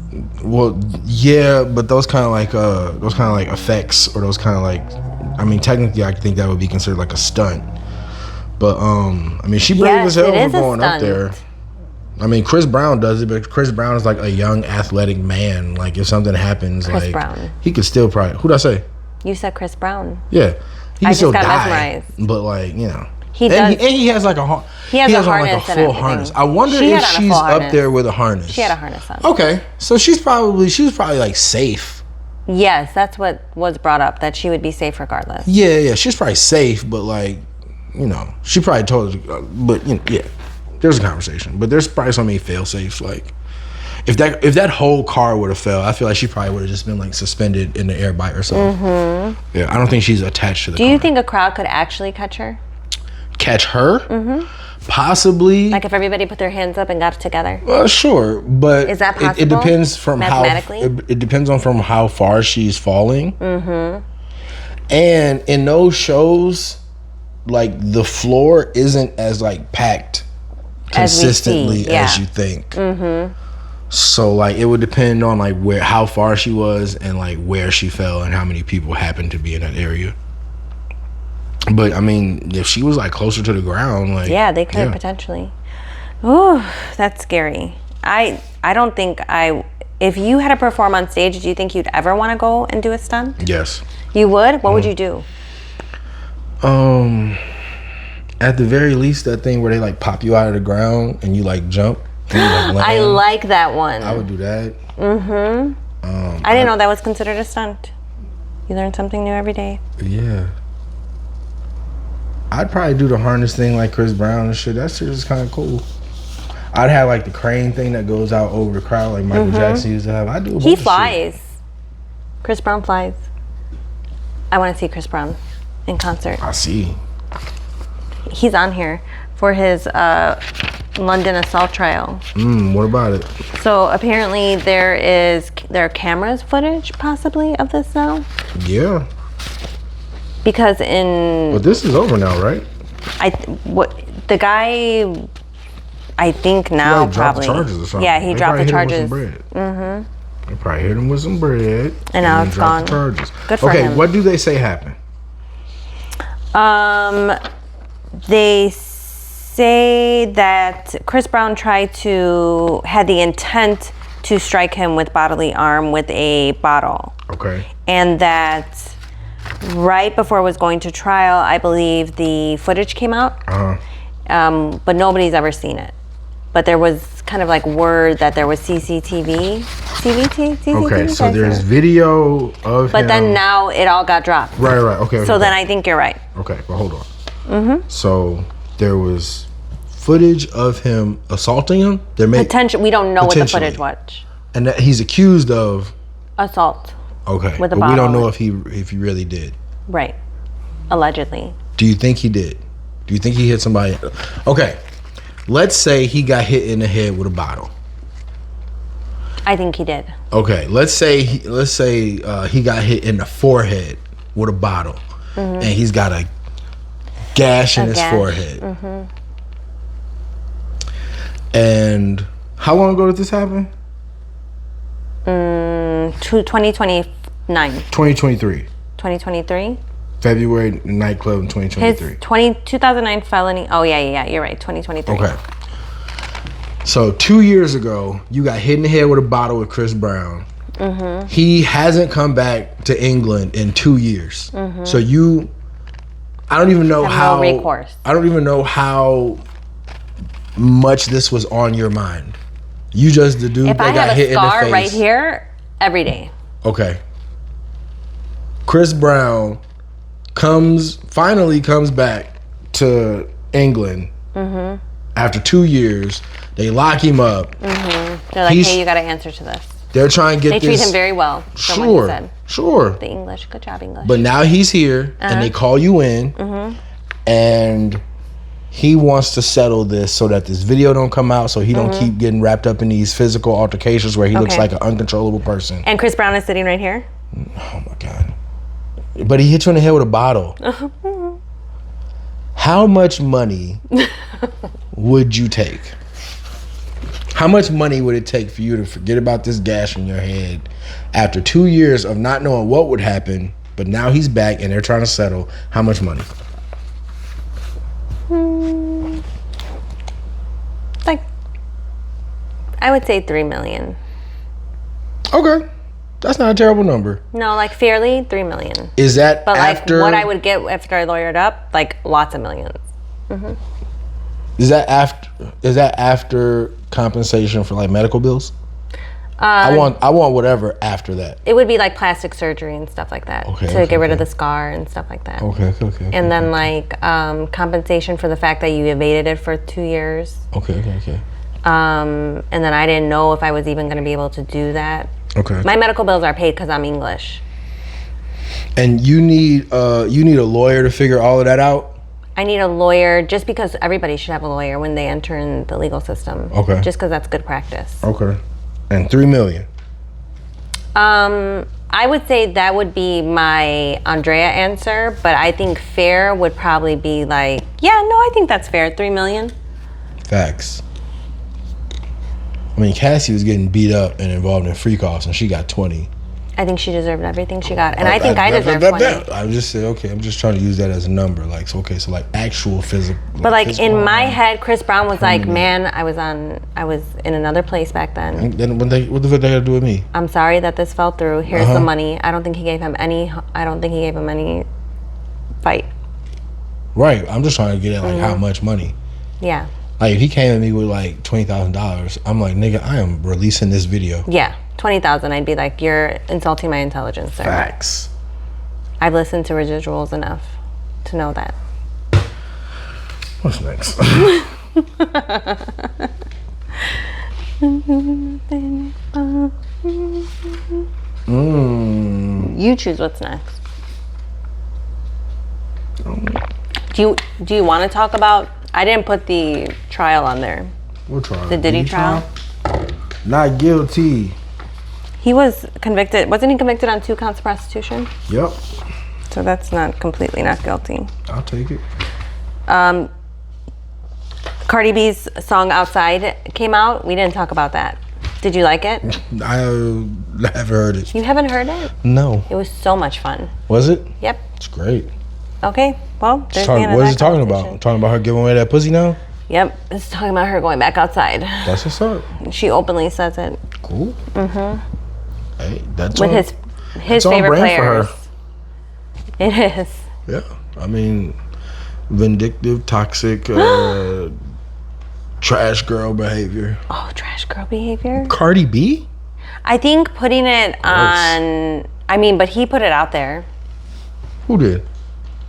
well yeah, but those kind of like effects, or those kind of like, I mean technically I think that would be considered like a stunt. But I mean she brave Yes, as hell it for is a going up there. stunt. I mean Chris Brown does it, but Chris Brown is like a young athletic man. Like if something happens, Chris like Brown. he could still probably, who'd I say? You said Chris Brown. Yeah, he can just still got die, mesmerized. but like you know, He and does. he has like a He has a on like harness a and full everything. harness. I wonder She if had on a she's full up harness. there with a harness. She had a harness on. Okay, so she was probably like safe. Yes, that's what was brought up, that she would be safe regardless. Yeah, she's probably safe, but like, you know, she probably told her, but you know, yeah, there's a conversation, but there's probably so many fail safes. Like, if that whole car would have fell, I feel like she probably would have just been like suspended in the air by herself. Yeah, I don't think she's attached to the Do car. you think a crowd could actually catch her? Catch her? Possibly. Like if everybody put their hands up and got it together? Sure, but Is that it possible? depends from Mathematically? it depends on from how far she's falling. And in those shows, like the floor isn't as like packed As we consistently see, yeah. as you think. So like it would depend on like how far she was and like where she fell and how many people happened to be in that area. But I mean, if she was like closer to the ground, like Yeah, they could potentially. Ooh, that's scary. I don't think if you had to perform on stage, do you think you'd ever want to go and do a stunt? Yes. You would? What would you do? At the very least, that thing where they like pop you out of the ground and you like jump. And you, like, land. I like that one. I would do that. I didn't know that was considered a stunt. You learn something new every day. Yeah. I'd probably do the harness thing like Chris Brown and shit. That shit is kind of cool. I'd have like the crane thing that goes out over the crowd like Michael Jackson used to have. I do a bunch He of flies. shit. Chris Brown flies. I want to see Chris Brown in concert. I see. He's on here for his London assault trial. What about it? So apparently there are cameras footage possibly of this now. Yeah. Because But this is over now, right? The guy, I think now He probably. dropped the charges or something. Yeah, he dropped the charges. They probably hit him with some bread. And now it's gone. The charges. Good for him. What do they say happened? They say that Chris Brown had the intent to strike him with bodily harm with a bottle. Okay. And that right before it was going to trial, I believe the footage came out. But nobody's ever seen it. But there was kind of like word that there was CCTV. Okay, so there's video of him. But then now it all got dropped. Right, okay. So then I think you're right. Okay, but hold on. So there was footage of him assaulting him? We don't know what the footage was. And that he's accused of? Assault. Okay, with a but bottle. We don't know if he really did. Right. Allegedly. Do you think he did? Do you think he hit somebody? Okay, let's say he got hit in the head with a bottle. I think he did. Okay, let's say he got hit in the forehead with a bottle, and he's got a gash in his forehead. And how long ago did this happen? 2029. 2023. 2023. February nightclub in 2023. His 2009 felony. Oh yeah, you're right. 2023. Okay. So 2 years ago, you got hit in the head with a bottle with Chris Brown. He hasn't come back to England in 2 years. So I don't even know how. No recourse. I don't even know how much this was on your mind. You just the dude that got hit in the face. If I have a scar right here, every day. Okay. Chris Brown finally comes back to England after 2 years. They lock him up. They're like, hey, you got to answer to this. They're trying to get They treat him very well. Sure. The English, good job, English. But now he's here, and they call you in, and he wants to settle this so that this video don't come out, so he don't keep getting wrapped up in these physical altercations where he looks like an uncontrollable person. And Chris Brown is sitting right here. Oh my God! But he hit you in the head with a bottle. How much money would you take? How much money would it take for you to forget about this gash in your head after 2 years of not knowing what would happen, but now he's back and they're trying to settle? How much money? I would say $3 million. Okay. That's not a terrible number. No, like fairly, $3 million. Is that after? Like what I would get after I lawyered up, like lots of millions. Is that after compensation for like medical bills? I want whatever after that. It would be like plastic surgery and stuff like that to get rid of the scar and stuff like that. Okay. And then like compensation for the fact that you evaded it for 2 years. Okay. And then I didn't know if I was even going to be able to do that. Okay. My medical bills are paid because I'm English. And you need a lawyer to figure all of that out? I need a lawyer just because everybody should have a lawyer when they enter in the legal system. Okay. Just because that's good practice. Okay. And $3 million? I would say that would be my Andrea answer, but I think fair would probably be like, I think that's fair, $3 million. Facts. I mean, Cassie was getting beat up and involved in freak offs, and she got 20. I think she deserved everything she got, and I think I deserve 20. I just said, okay, I'm just trying to use that as a number, like, so like actual physical. But like in my head, Chris Brown was like, man, I was in another place back then. And then what the fuck they got to do with me? I'm sorry that this fell through. Here's the money. I don't think he gave him any fight. Right. I'm just trying to get at like how much money. Yeah. Like if he came at me with like $20,000, I'm like, nigga, I am releasing this video. Yeah. 20,000. I'd be like, you're insulting my intelligence, sir. Facts. I've listened to residuals enough to know that. What's next? You choose what's next. Do you want to talk about? I didn't put the trial on there. What trial? The Diddy trial. Not guilty. He was convicted. Wasn't he convicted on 2 counts of prostitution? Yep. So that's not completely not guilty. I'll take it. Cardi B's song "Outside" came out. We didn't talk about that. Did you like it? I haven't heard it. You haven't heard it? No. It was so much fun. Was it? Yep. It's great. Okay. Well, there's the end of what is that it talking conversation. about? Talking about her giving away that pussy now? Yep. It's talking about her going back outside. That's what's up. She openly says it. Cool. Mm-hmm. Hey, that's with his favorite players. For her. It is. Yeah. I mean, vindictive, toxic, trash girl behavior. Oh, trash girl behavior? Cardi B? I think putting it on, but he put it out there. Who did?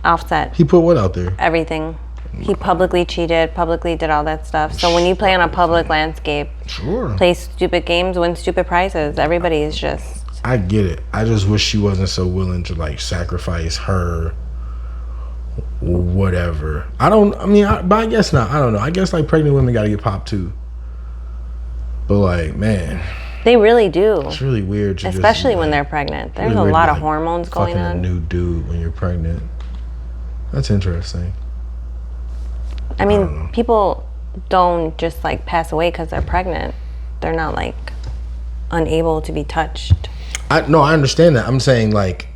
Offset. He put what out there? Everything. He publicly cheated, publicly did all that stuff. So when you play on a public landscape, sure, play stupid games, win stupid prizes, everybody is just... I get it. I just wish she wasn't so willing to like sacrifice her whatever. But I guess not. I don't know. I guess like pregnant women got to get popped too. But like, man, they really do. It's really weird. Especially when they're pregnant. There's really a lot of hormones going on. Fucking a new dude when you're pregnant. That's interesting. I mean, people don't just like pass away because they're pregnant. They're not like unable to be touched. I understand that. I'm saying like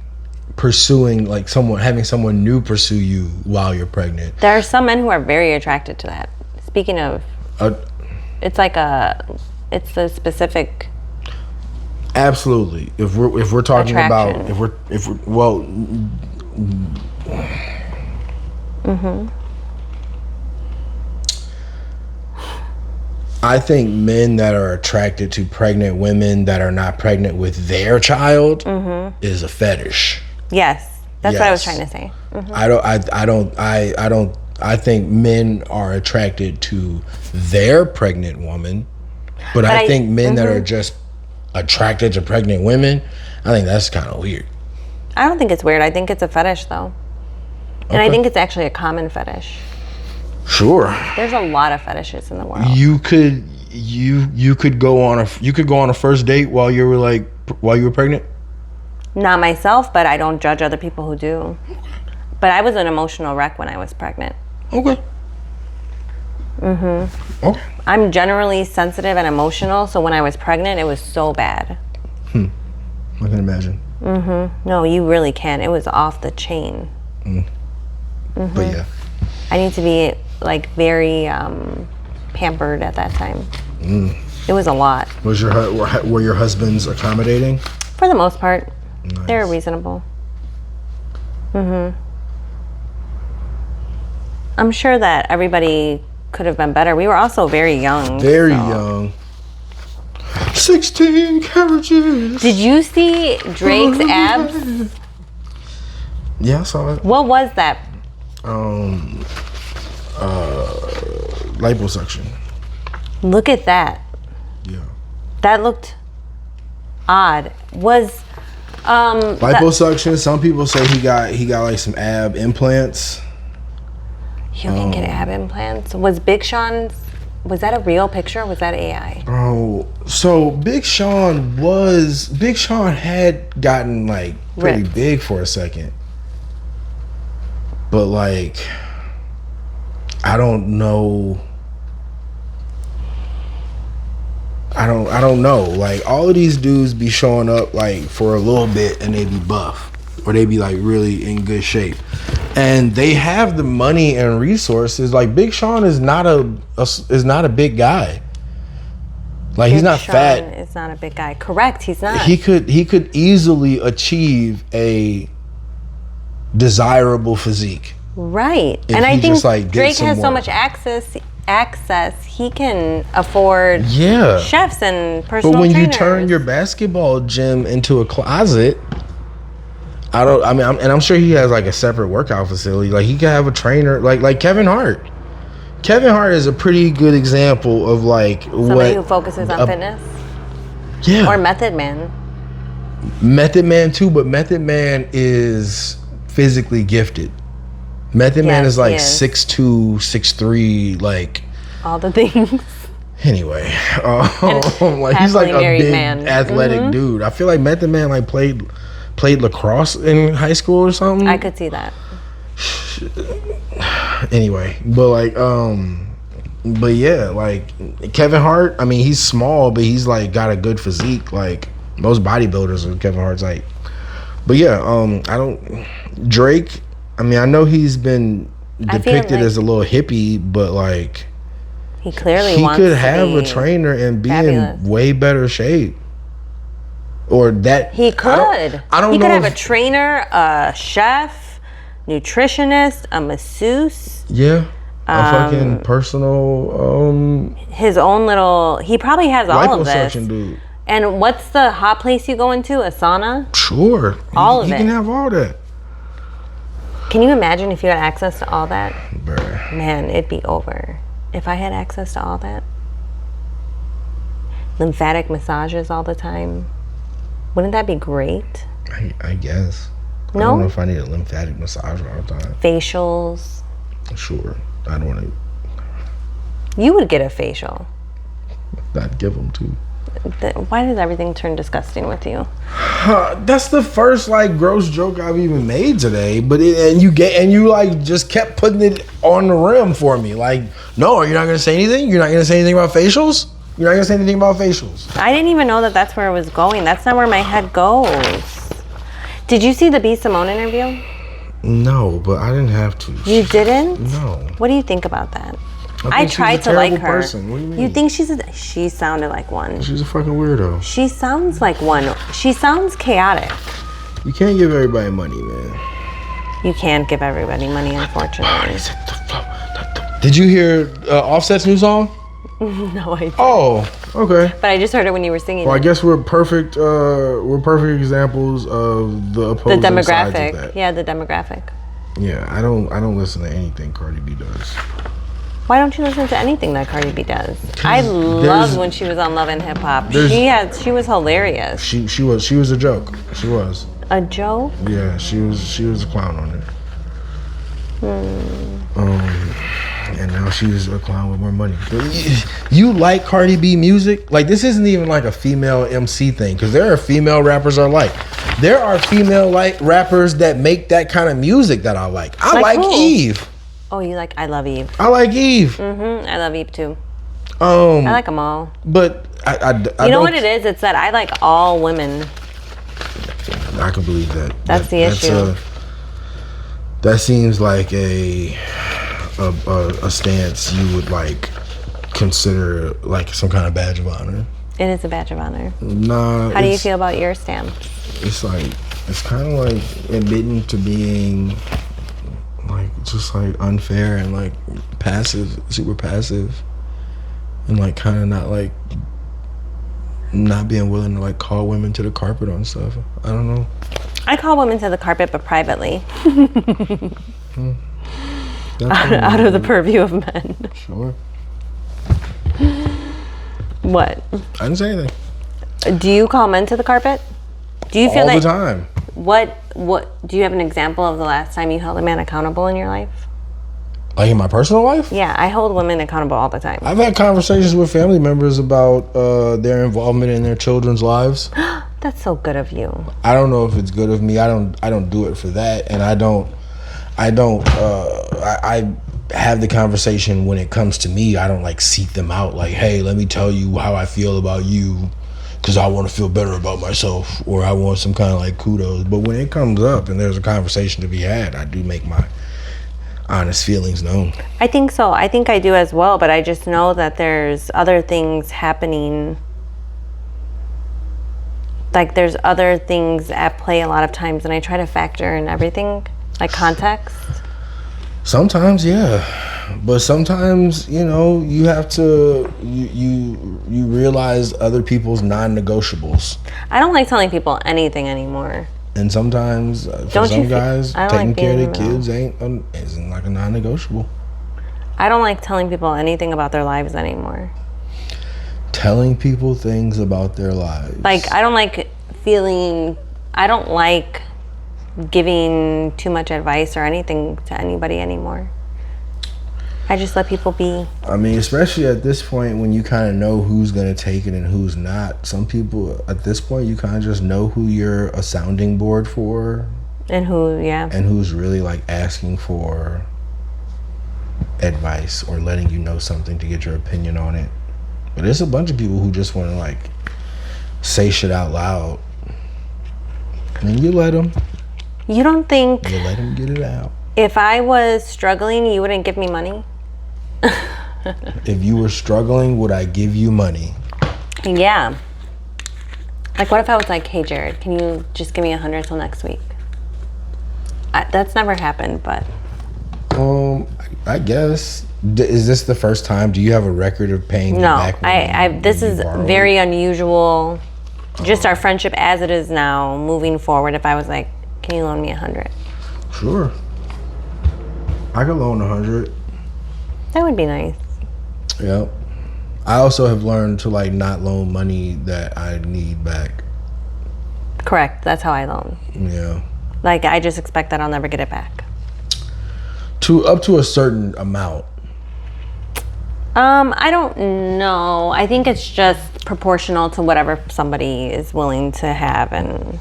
pursuing like having someone new pursue you while you're pregnant. There are some men who are very attracted to that. Speaking of, it's a specific. Absolutely. If we're talking attraction. about if we're well. Mm-hmm. I think men that are attracted to pregnant women that are not pregnant with their child is a fetish. Yes, that's what I was trying to say. Mm-hmm. I think men are attracted to their pregnant woman, but I think men that are just attracted to pregnant women, I think that's kind of weird. I don't think it's weird. I think it's a fetish though, and I think it's actually a common fetish. Sure. There's a lot of fetishes in the world. You could go on a first date while you were pregnant? Not myself, but I don't judge other people who do. But I was an emotional wreck when I was pregnant. Okay. Okay. I'm generally sensitive and emotional, so when I was pregnant, it was so bad. I can imagine. No, you really can. It was off the chain. But yeah. I need to be like very pampered at that time. It was a lot. Were your husbands accommodating? For the most part. Nice. They were reasonable. I'm sure that everybody could have been better. We were also very young. Very young. 16 carriages. Did you see Drake's abs? Yeah, I saw it. What was that? Liposuction. Look at that. Yeah. That looked odd. Was liposuction. Some people say he got like some ab implants. You can get ab implants. Was Big Sean's? Was that a real picture? Or was that AI? Oh, so Big Sean had gotten like pretty big for a second, but like I don't know. I don't know. Like all of these dudes be showing up like for a little bit and they be buff or they be like really in good shape, and they have the money and resources. Like Big Sean is not a big guy. Like he's not fat. Is not a big guy. Correct. He's not. He could easily achieve a desirable physique. Right. If And I he think just, like, did Drake some has so more. much access, he can afford Yeah. chefs and personal But when trainers. you turn your basketball gym into a closet, I'm sure he has like a separate workout facility. Like he could have a trainer, like Kevin Hart. Kevin Hart is a pretty good example of like Somebody who focuses on fitness. Yeah. Or Method Man. Method Man too, but Method Man is physically gifted. Method Man is like 6'2", 6'3", like all the things. Anyway, like he's like a big athletic dude. I feel like Method Man like played lacrosse in high school or something. I could see that. Anyway, but yeah, like Kevin Hart. I mean, he's small, but he's like got a good physique. Like most bodybuilders are Kevin Hart's height. But yeah, Drake. I mean, I know he's been depicted as a little hippie, but like he clearly he could have a trainer and be in way better shape. Or that he could. I don't know. He could have a trainer, a chef, nutritionist, a masseuse. Yeah. A fucking personal his own little. He probably has all of this. Dude. And what's the hot place you go into? A sauna? Sure. All of it. He can have all that. Can you imagine if you had access to all that? Bruh. Man, it'd be over. If I had access to all that. Lymphatic massages all the time. Wouldn't that be great? I guess. No? I don't know if I need a lymphatic massage all the time. Facials. Sure. I don't want to. You would get a facial. I'd give them to. Why does everything turn disgusting with you? That's the first like gross joke I've even made today. But you like just kept putting it on the rim for me. Like, no, you're not gonna say anything. You're not gonna say anything about facials. You're not gonna say anything about facials. I didn't even know that that's where it was going. That's not where my head goes. Did you see the B. Simone interview? No, but I didn't have to. You didn't? No. What do you think about that? I tried to like her. Person. What do you mean? You think she sounded like one? She's a fucking weirdo. She sounds like one. She sounds chaotic. You can't give everybody money, man. You can't give everybody money, unfortunately. Did you hear Offset's new song? No, I didn't. Oh, okay. But I just heard it when you were singing. Well, I guess we're perfect. We're perfect examples of the opposing demographic. sides of that. Yeah, the demographic. Yeah, I don't listen to anything Cardi B does. Why don't you listen to anything that Cardi B does? I loved when she was on Love and Hip Hop. She was hilarious. She was a joke. She was a joke. Yeah, she was a clown on it. And now she's a clown with more money. You like Cardi B music? Like, this isn't even like a female MC thing, because there are female rappers I like. There are female rappers that make that kind of music that I like. I like Eve. Oh, you like I Love Eve. I like Eve. I love Eve too. I like them all. But I you know what it is? It's that I like all women. I can believe that. That's the issue. That seems like a stance you would like consider like some kind of badge of honor. It is a badge of honor. Nah. How do you feel about your stamp? It's kind of like admitting to being like just like unfair and like passive, super passive, and like kind of not being willing to like call women to the carpet on stuff. I don't know. I call women to the carpet, but privately. Out of the purview of men. Sure. What? I didn't say anything. Do you call men to the carpet? Do you feel all the time? What do you have an example of the last time you held a man accountable in your life? Like in my personal life? Yeah, I hold women accountable all the time. I've had conversations with family members about their involvement in their children's lives. That's so good of you. I don't know if it's good of me. I don't do it for that, and I have the conversation when it comes to me. I don't like seek them out like, hey, let me tell you how I feel about you, because I want to feel better about myself, or I want some kind of like kudos. But when it comes up and there's a conversation to be had, I do make my honest feelings known. I think so. I think I do as well, but I just know that there's other things happening. Like there's other things at play a lot of times, and I try to factor in everything, like context. Sometimes, yeah, but sometimes you have to you realize other people's non-negotiables. I don't like telling people anything anymore. And sometimes for some guys, taking care of their kids isn't like a non-negotiable. I don't like telling people anything about their lives anymore. Telling people things about their lives. Like, I don't like giving too much advice or anything to anybody anymore. I just let people be. I mean, especially at this point when you kind of know who's going to take it and who's not. Some people at this point, you kind of just know who you're a sounding board for. And who's really like asking for advice or letting you know something to get your opinion on it. But there's a bunch of people who just want to like say shit out loud. And you let them. You don't think... You let them get it out. If I was struggling, you wouldn't give me money? If you were struggling, would I give you money? Yeah. Like, what if I was like, hey, Jared, can you just give me $100 till next week? That's never happened, but... I guess. Is this the first time? Do you have a record of paying me back? No, this is very unusual. Just our friendship as it is now, moving forward. If I was like, can you loan me $100? Sure. I could loan $100. That would be nice. Yep. I also have learned to like not loan money that I need back. Correct. That's how I loan. Yeah. Like, I just expect that I'll never get it back. Up to a certain amount. I don't know. I think it's just proportional to whatever somebody is willing to have and.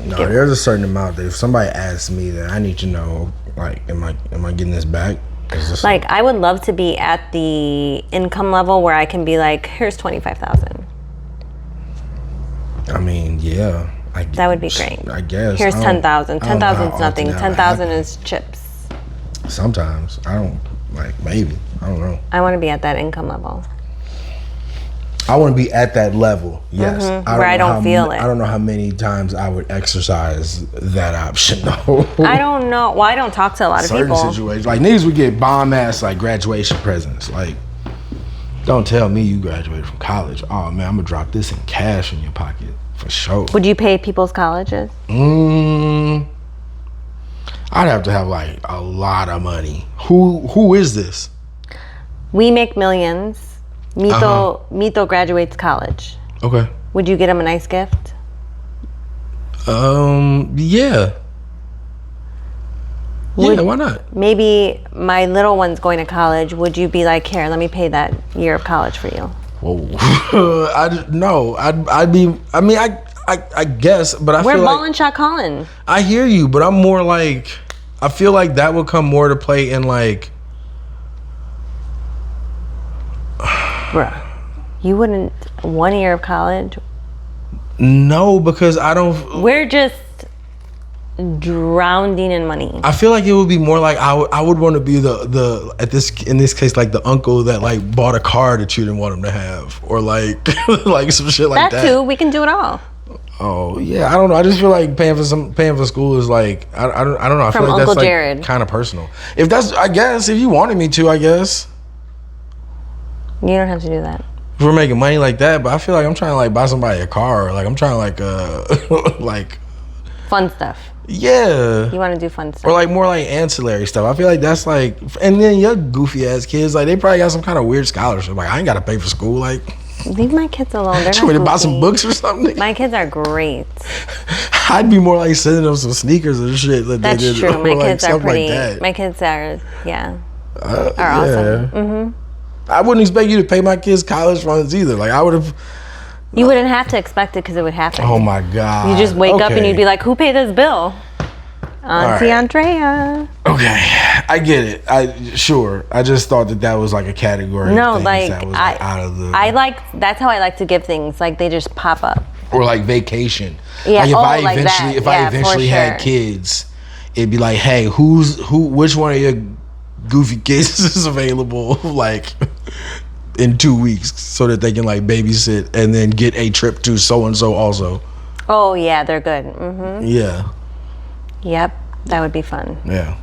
No, there's a certain amount that if somebody asks me that, I need to know, like, am I getting this back? Like, I would love to be at the income level where I can be like, here's $25,000. I mean, yeah. That would be great. I guess. Here's $10,000. $10,000 is nothing. $10,000 is chips. Sometimes. I don't, like, maybe. I don't know. I want to be at that income level. I want to be at that level, yes. Where I don't feel it. I don't know how many times I would exercise that option, though. I don't know. Well, I don't talk to a lot of people. Certain situations. Like, niggas would get bomb-ass, like, graduation presents. Like, don't tell me you graduated from college. Oh, man, I'm going to drop this in cash in your pocket, for sure. Would you pay people's colleges? I'd have to have, like, a lot of money. Who is this? We make millions. Mito graduates college. Okay. Would you get him a nice gift? Yeah. Yeah, why not? Maybe my little one's going to college. Would you be like, here, let me pay that year of college for you? Whoa. I'd be, I mean, I guess, but I feel like... We're ballin' shot calling. I hear you, but I'm more like, I feel like that would come more to play in like... Bruh, you wouldn't 1 year of college? No, because I don't... We're just drowning in money. I feel like it would be more like I would want to be in this case like the uncle that like bought a car that you didn't want him to have, or like like some shit like that. That too, we can do it all. Oh yeah, I don't know. I just feel like paying for school is like I don't know. I feel like Uncle that's Jared. like kind of personal. If that's, I guess, if you wanted me to, I guess. You don't have to do that. If we're making money like that, but I feel like I'm trying to like buy somebody a car, or like I'm trying to like like fun stuff. Yeah. You want to do fun stuff. Or like more like ancillary stuff. I feel like that's like, and then your goofy ass kids, like they probably got some kind of weird scholarship. Like I ain't got to pay for school. Like leave my kids alone. They're not goofy. Buy some books or something. My kids are great. I'd be more like sending them some sneakers and shit. That's true. My kids are pretty. Like my kids are, are awesome. Mm-hmm. I wouldn't expect you to pay my kids college funds either. Like I would have. You wouldn't have to expect it because it would happen. Oh my God. You just wake up and you'd be like, who paid this bill? Auntie Andrea. Okay, I get it. I just thought that was like a category. No, of like that was like out of the. That's how I like to give things. Like they just pop up. Or like vacation. Yeah. Like if I eventually had kids, it'd be like, hey, which one of your goofy kids is available? Like. In 2 weeks, so that they can like babysit and then get a trip to so and so also. Oh yeah, they're good. Mm-hmm. Yeah. Yep, that would be fun. Yeah.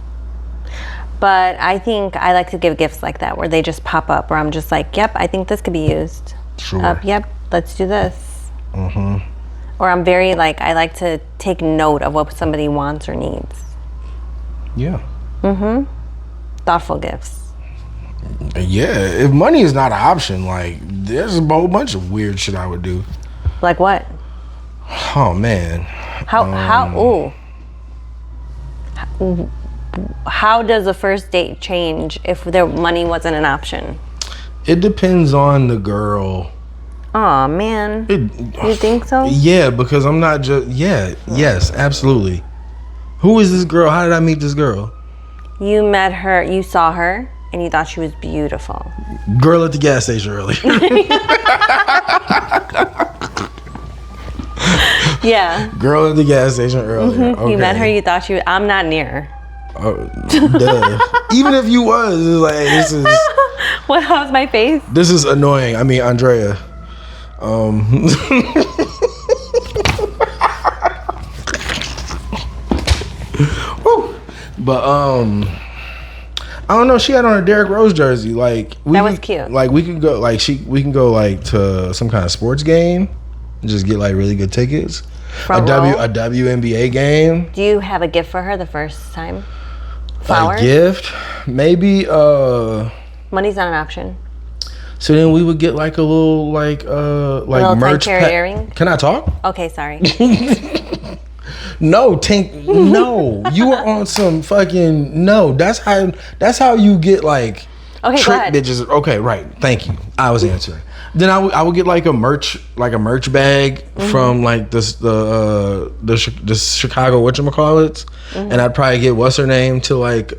But I think I like to give gifts like that where they just pop up, where I'm just like, yep, I think this could be used. Sure. Yep, let's do this. Mm-hmm. Or I'm very like, I like to take note of what somebody wants or needs. Yeah. Mm-hmm. Thoughtful gifts. Yeah, if money is not an option, like, there's a whole bunch of weird shit I would do. Like what? Oh, man. How does a first date change if their money wasn't an option? It depends on the girl. Aw, man. You think so? Yeah, because I'm not just... Yeah, yes, absolutely. Who is this girl? How did I meet this girl? You met her, you saw her, and you thought she was beautiful. Girl at the gas station earlier. Yeah. Girl at the gas station earlier. Mm-hmm. Okay. You met her, you thought she was... I'm not near. Duh. Even if you was, it's like, this is... What, how's my face? This is annoying. I mean, Andrea. Woo. But I don't know. She had on a Derrick Rose jersey. Like that was cute. Like we can go. We can go like to some kind of sports game and just get like really good tickets. A WNBA game. Do you have a gift for her the first time? Flowers? A gift, maybe. Money's not an option. So then we would get like a little like merch. Earring. Can I talk? Okay, sorry. No, no. You were on some fucking no. That's how you get like trick bitches. Okay, right. Thank you. I was answering. Then I would get like a merch bag from like the Chicago whatchamacallits, and I'd probably get what's her name to like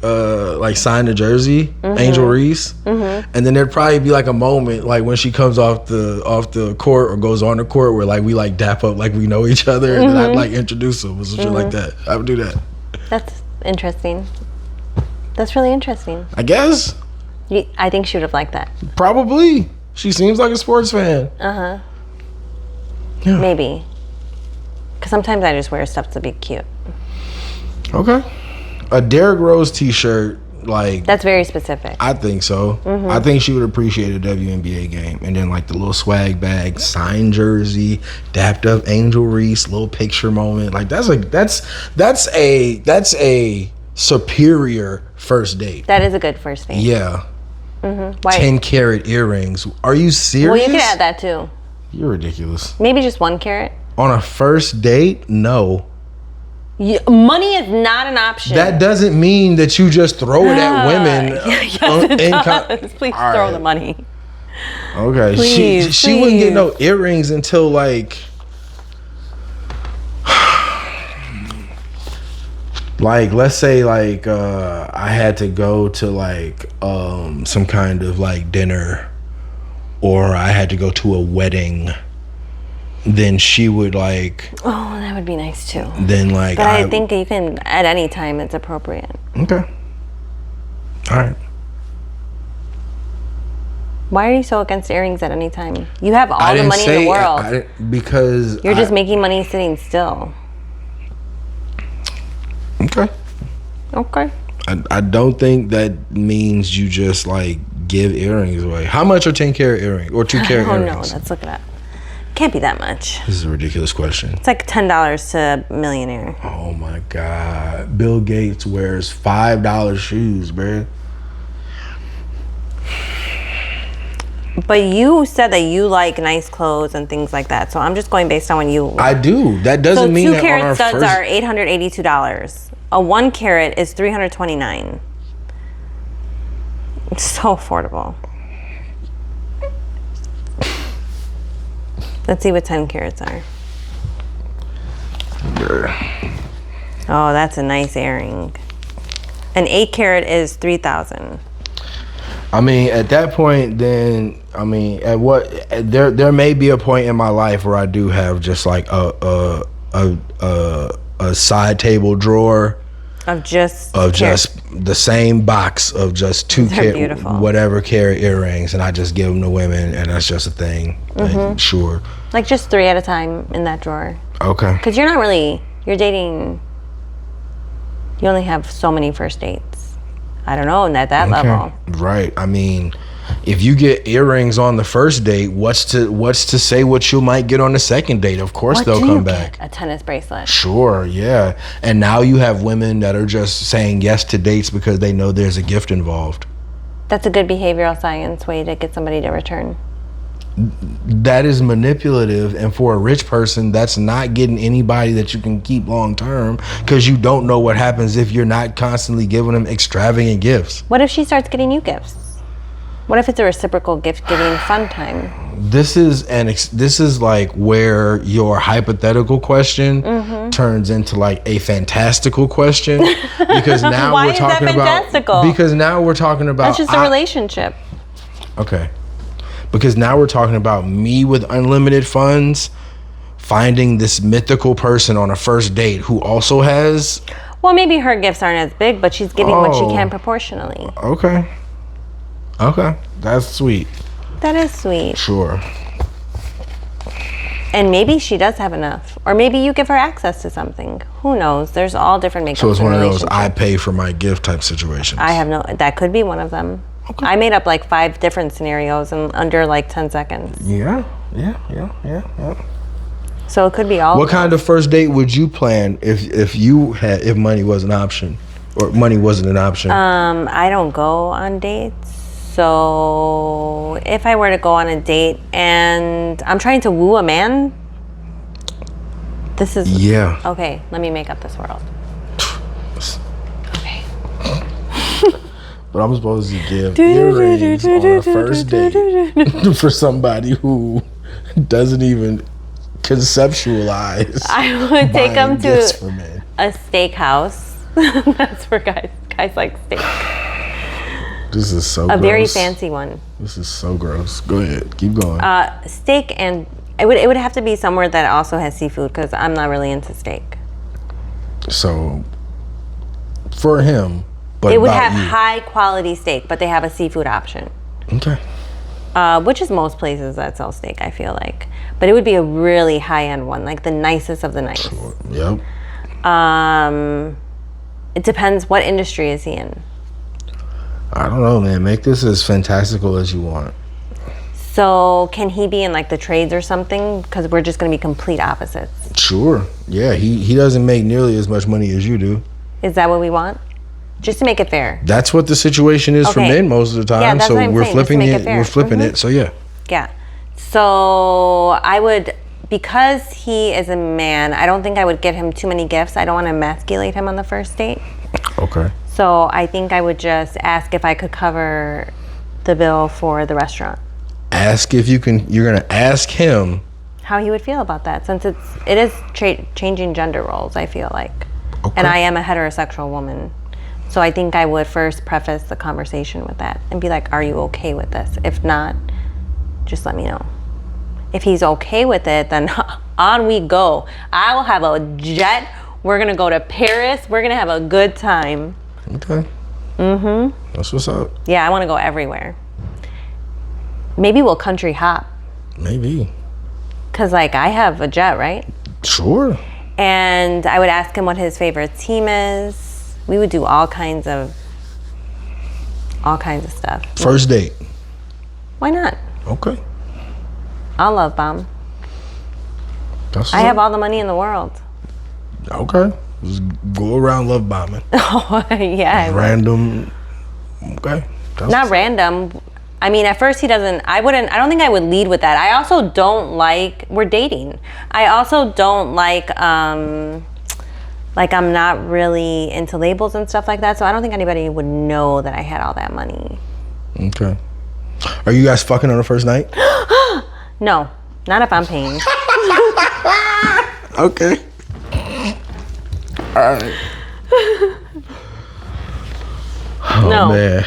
sign the jersey, Angel Reese, and then there'd probably be like a moment like when she comes off the court or goes on the court where like we like dap up like we know each other, and then I'd like introduce them or some shit like that. I would do that. That's interesting. That's really interesting. I guess. I think she would have liked that. Probably. She seems like a sports fan. Uh-huh. Yeah. Maybe. Because sometimes I just wear stuff to be cute. Okay. A Derrick Rose t-shirt, like... That's very specific. I think so. I think she would appreciate a WNBA game. And then like the little swag bag, signed jersey, dapped up Angel Reese, little picture moment. Like that's a superior first date. That is a good first date. Yeah. Mm-hmm. 10-carat earrings. Are you serious? Well, you can add that too. You're ridiculous. Maybe just 1 carat. On a first date? No. Money is not an option. That doesn't mean that you just throw it at women. Yes, it does. Please throw the money. Okay. Please, she wouldn't get no earrings until like... Like, let's say, like, I had to go to, like, some kind of, like, dinner, or I had to go to a wedding, then she would, like... Oh, that would be nice, too. Then, like... But I think you can, at any time, it's appropriate. Okay. All right. Why are you so against earrings at any time? You have all the money in the world. Because... You're just making money sitting still. Okay. Okay. I don't think that means you just like give earrings away. How much are 10-carat earrings or 2-carat earrings? Oh no, let's look it up. Can't be that much. This is a ridiculous question. It's like $10 to a millionaire. Oh my God. Bill Gates wears $5 shoes, bruh. But you said that you like nice clothes and things like that, so I'm just going based on when you. I do. That doesn't mean that on our 2-carat studs are $882. A 1-carat is $329. It's so affordable. Let's see what 10 carats are. Oh, that's a nice earring. An 8-carat is $3,000. I mean, at that point, then there may be a point in my life where I do have just like a side table drawer of just the same box of just 2-carat whatever carat earrings, and I just give them to women, and that's just a thing. Like, sure. Like just 3 at a time in that drawer. Okay. Because you're dating. You only have so many first dates. I don't know, at that level. Right. I mean, if you get earrings on the first date, what's to say what you might get on the second date? Of course they'll come back. A tennis bracelet. Sure, yeah. And now you have women that are just saying yes to dates because they know there's a gift involved. That's a good behavioral science way to get somebody to return. That is manipulative, and for a rich person, that's not getting anybody that you can keep long term, because you don't know what happens if you're not constantly giving them extravagant gifts. What if she starts getting you gifts? What if it's a reciprocal gift giving fun time? This is like where your hypothetical question turns into like a fantastical question, because now Why is that fantastical? Because now we're talking about that's just a relationship. Okay. Because now we're talking about me with unlimited funds finding this mythical person on a first date who also has... Well, maybe her gifts aren't as big, but she's getting what she can proportionally. Okay. That's sweet. That is sweet. Sure. And maybe she does have enough. Or maybe you give her access to something. Who knows? There's all different makeups. So it's one of those I pay for my gift type situations. That could be one of them. Okay. I made up like 5 different scenarios in under like 10 seconds. Yeah. So it could be all. What kind of first date would you plan if money was an option, or money wasn't an option? I don't go on dates. So if I were to go on a date and I'm trying to woo a man, this is okay. Let me make up this world. Okay. But I'm supposed to give earrings on a first date for somebody who doesn't even conceptualize. I would take them to a steakhouse. That's where guys like steak. This is so gross. A very fancy one. This is so gross. Go ahead. Keep going. Steak, and it would have to be somewhere that also has seafood, because I'm not really into steak. So for him, but it would have high quality steak, but they have a seafood option. Okay. Which is most places that sell steak, I feel like. But it would be a really high-end one, like the nicest of the nice. Sure. Yep. It depends, what industry is he in? I don't know, man. Make this as fantastical as you want. So can he be in like the trades or something? Because we're just going to be complete opposites. Sure. Yeah, he doesn't make nearly as much money as you do. Is that what we want? Just to make it fair. That's what the situation is for men most of the time. Yeah, that's what I'm saying, flipping it. We're flipping it. So yeah. Yeah. So I would, because he is a man, I don't think I would get him too many gifts. I don't want to emasculate him on the first date. Okay. So I think I would just ask if I could cover the bill for the restaurant. Ask if you can. You're gonna ask him how he would feel about that, since it is changing gender roles, I feel like. Okay. And I am a heterosexual woman. So I think I would first preface the conversation with that and be like, are you okay with this? If not, just let me know. If he's okay with it, then on we go. I will have a jet. We're going to go to Paris. We're going to have a good time. Okay. That's what's up. Yeah, I want to go everywhere. Maybe we'll country hop. Maybe. Because, like, I have a jet, right? Sure. And I would ask him what his favorite team is. We would do all kinds of stuff. First date. Why not? Okay. I'll love bomb. I have all the money in the world. Okay. Just go around love bombing. Oh, yeah. Random. Okay. Not random. I mean, at first I don't think I would lead with that. I also don't like, we're dating. I also don't like I'm not really into labels and stuff like that, so I don't think anybody would know that I had all that money. Okay. Are you guys fucking on the first night? No, not if I'm paying. Okay. All right. Oh, no. Man.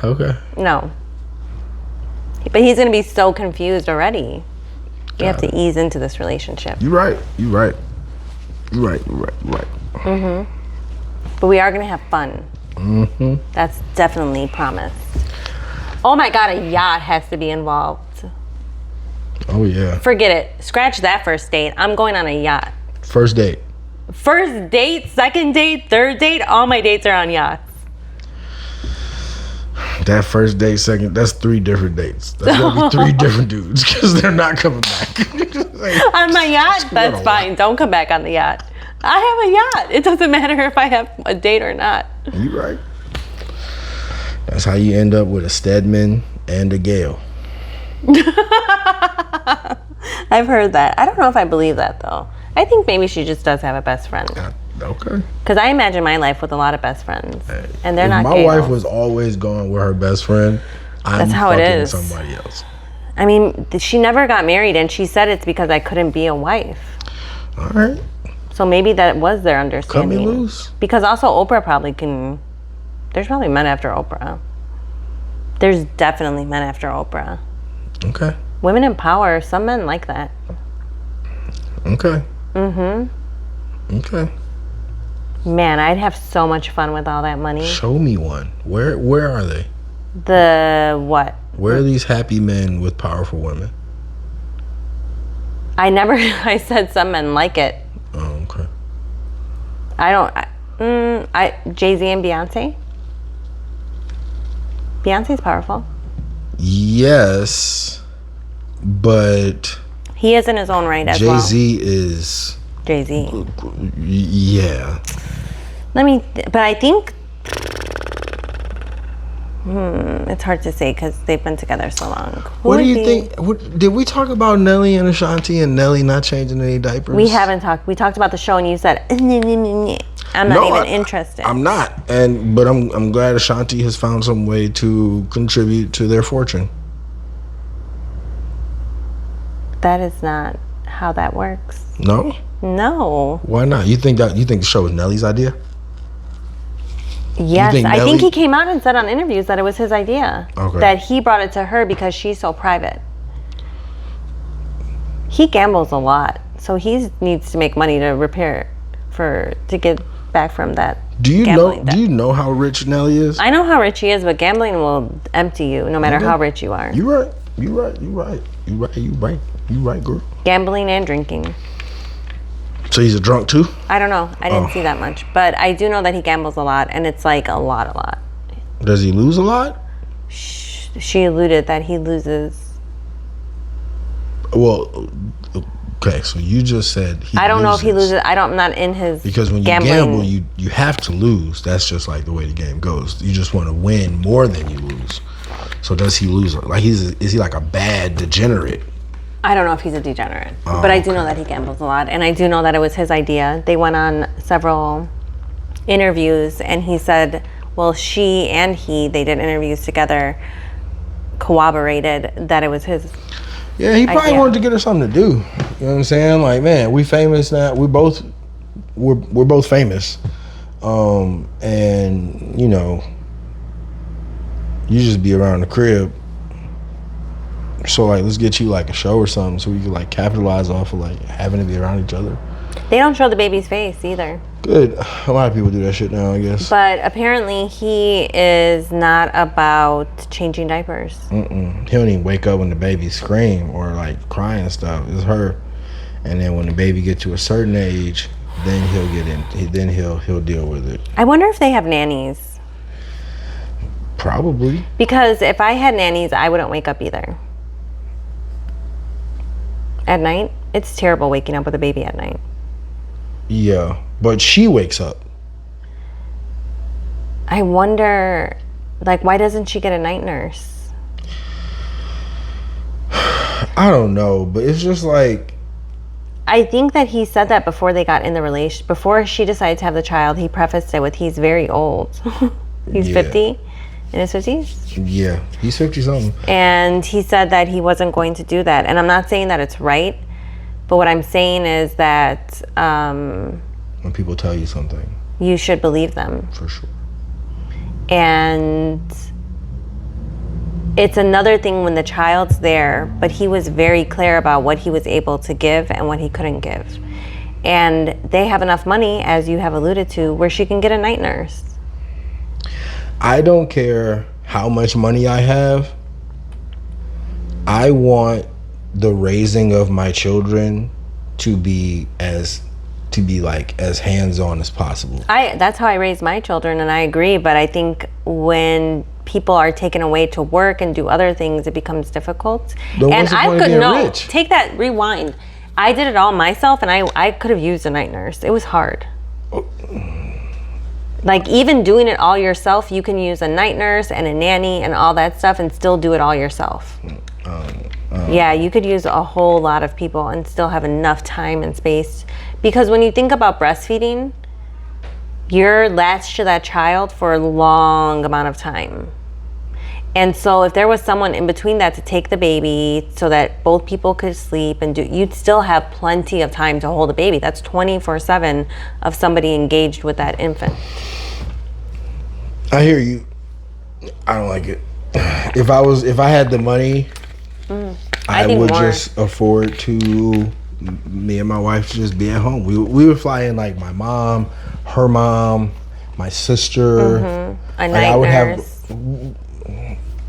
Okay. No. But he's gonna be so confused already. You have to ease into this relationship. You're right. But we are gonna have fun. That's definitely promised. Oh my God, a yacht has to be involved. Oh yeah. Forget it. Scratch that first date. I'm going on a yacht. First date. First date, second date, third date, all my dates are on yachts. That first date, second, that's 3 different dates. That's gonna be 3 different dudes because they're not coming back. Like, on my yacht, that's fine. Don't come back on the yacht. I have a yacht. It doesn't matter if I have a date or not. You right. That's how you end up with a Stedman and a Gale. I've heard that. I don't know if I believe that though. I think maybe she just does have a best friend. Okay. Because I imagine my life with a lot of best friends, and they're not. My wife was always going with her best friend. That's how it is. Somebody else. I mean, she never got married, and she said it's because I couldn't be a wife. All right. So maybe that was their understanding. Cut me loose. Because also Oprah probably can. There's probably men after Oprah. There's definitely men after Oprah. Okay. Women in power. Some men like that. Okay. Mm-hmm. Okay. Man, I'd have so much fun with all that money. Show me one. Where are they? The what? Where are these happy men with powerful women? I said some men like it. Oh, okay. Jay-Z and Beyonce? Beyonce's powerful. Yes, but he is in his own right as well. Jay-Z is... Jay-Z. Yeah. But I think... it's hard to say because they've been together so long. What do you think? Did we talk about Nelly and Ashanti and Nelly not changing any diapers? We haven't talked. We talked about the show and you said, I'm not even interested. I'm not. But I'm glad Ashanti has found some way to contribute to their fortune. That is not how that works. No? No. Why not? You think the show was Nelly's idea? Yes, I think he came out and said on interviews that it was his idea. Okay. That he brought it to her because she's so private. He gambles a lot, so he needs to make money to get back from that. Do you know how rich Nelly is? I know how rich he is, but gambling will empty you no matter how rich you are. You right, girl. Gambling and drinking. So he's a drunk too? I don't know. I didn't see that much. But I do know that he gambles a lot, and it's like a lot. Does he lose a lot? She alluded that he loses. Well, okay, so you just said he I don't know if he loses. I'm not in his because when gambling. you gamble, you have to lose. That's just like the way the game goes. You just want to win more than you lose. So does he lose? Like is he like a bad degenerate? I don't know if he's a degenerate, but I do know that he gambles a lot, and I do know that it was his idea. They went on several interviews, and he said, well, she and they did interviews together, corroborated that it was his he probably idea. wanted to get her something to do. You know what I'm saying? Like, man, we famous now. We're both famous. And, you just be around the crib. So like, let's get you like a show or something so we can like capitalize off of like having to be around each other. They don't show the baby's face either. Good. A lot of people do that shit now, I guess. But apparently he is not about changing diapers. He don't even wake up when the baby scream or like crying and stuff. It's her. And then when the baby gets to a certain age, then he'll get in. Then he'll deal with it. I wonder if they have nannies. Probably. Because if I had nannies, I wouldn't wake up either. At night, it's terrible waking up with a baby at night. Yeah, but she wakes up. I wonder, like, why doesn't she get a night nurse? I don't know, but it's just like... I think that he said that before they got in the relation. Before she decided to have the child, he prefaced it with, he's very old. He's 50, in his 50s? Yeah, he's 50-something. And he said that he wasn't going to do that. And I'm not saying that it's right, but what I'm saying is that... when people tell you something, you should believe them. For sure. And it's another thing when the child's there, but he was very clear about what he was able to give and what he couldn't give. And they have enough money, as you have alluded to, where she can get a night nurse. I don't care how much money I have. I want the raising of my children to be as hands-on as possible. That's how I raise my children, and I agree, but I think when people are taken away to work and do other things, it becomes difficult. Then And what's the I point of could being no rich? take that rewind. I did it all myself, and I could have used a night nurse. It was hard. Like, even doing it all yourself, you can use a night nurse and a nanny and all that stuff and still do it all yourself. Yeah, you could use a whole lot of people and still have enough time and space. Because when you think about breastfeeding, you're latched to that child for a long amount of time. And so if there was someone in between that to take the baby so that both people could sleep and do, you'd still have plenty of time to hold a baby. That's 24/7 of somebody engaged with that infant. I hear you. I don't like it. If I had the money, I think would more. just afford to me and my wife to just be at home. We would fly in like my mom, her mom, my sister. A night nurse.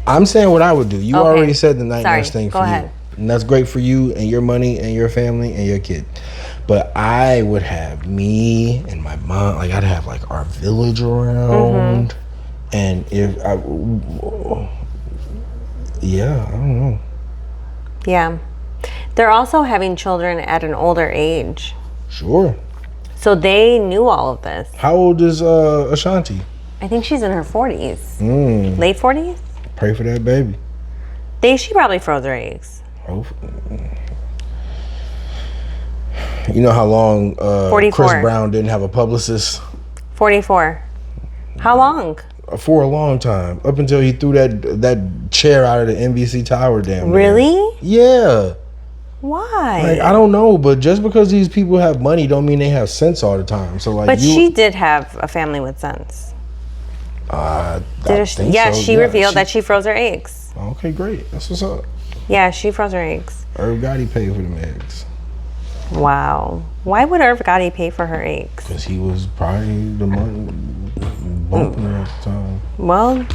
I'm saying what I would do. You Okay. already said the night nurse thing Go for ahead. you. And that's great for you and your money and your family and your kid. But I would have me and my mom, like I'd have like our village around. And if I, yeah, I don't know. Yeah. They're also having children at an older age. Sure. So they knew all of this. How old is Ashanti? I think she's in her 40s. Late 40s? Pray for that baby. She probably froze her eggs. You know how long 44. Chris Brown didn't have a publicist? 44. How long? For a long time. Up until he threw that chair out of the NBC Tower damn near. Really? Yeah. Why? Like, I don't know, but just because these people have money don't mean they have sense all the time. So like, But she did have a family with sense. She revealed that she froze her eggs. Okay, great. That's what's up. Yeah, she froze her eggs. Irv Gotti paid for them eggs. Wow. Why would Irv Gotti pay for her eggs? Because he was probably the money bumping her at the time. Well,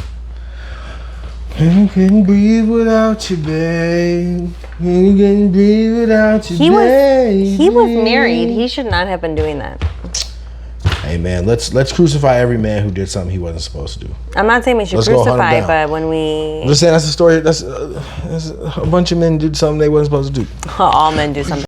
I couldn't breathe without you, babe. I couldn't breathe without you, he babe. was married. He should not have been doing that. Hey man, let's crucify every man who did something he wasn't supposed to do. I'm not saying we should Let's go hunt him crucify, down. but when we I'm just saying that's a story. That's a bunch of men did something they wasn't supposed to do. all men do something.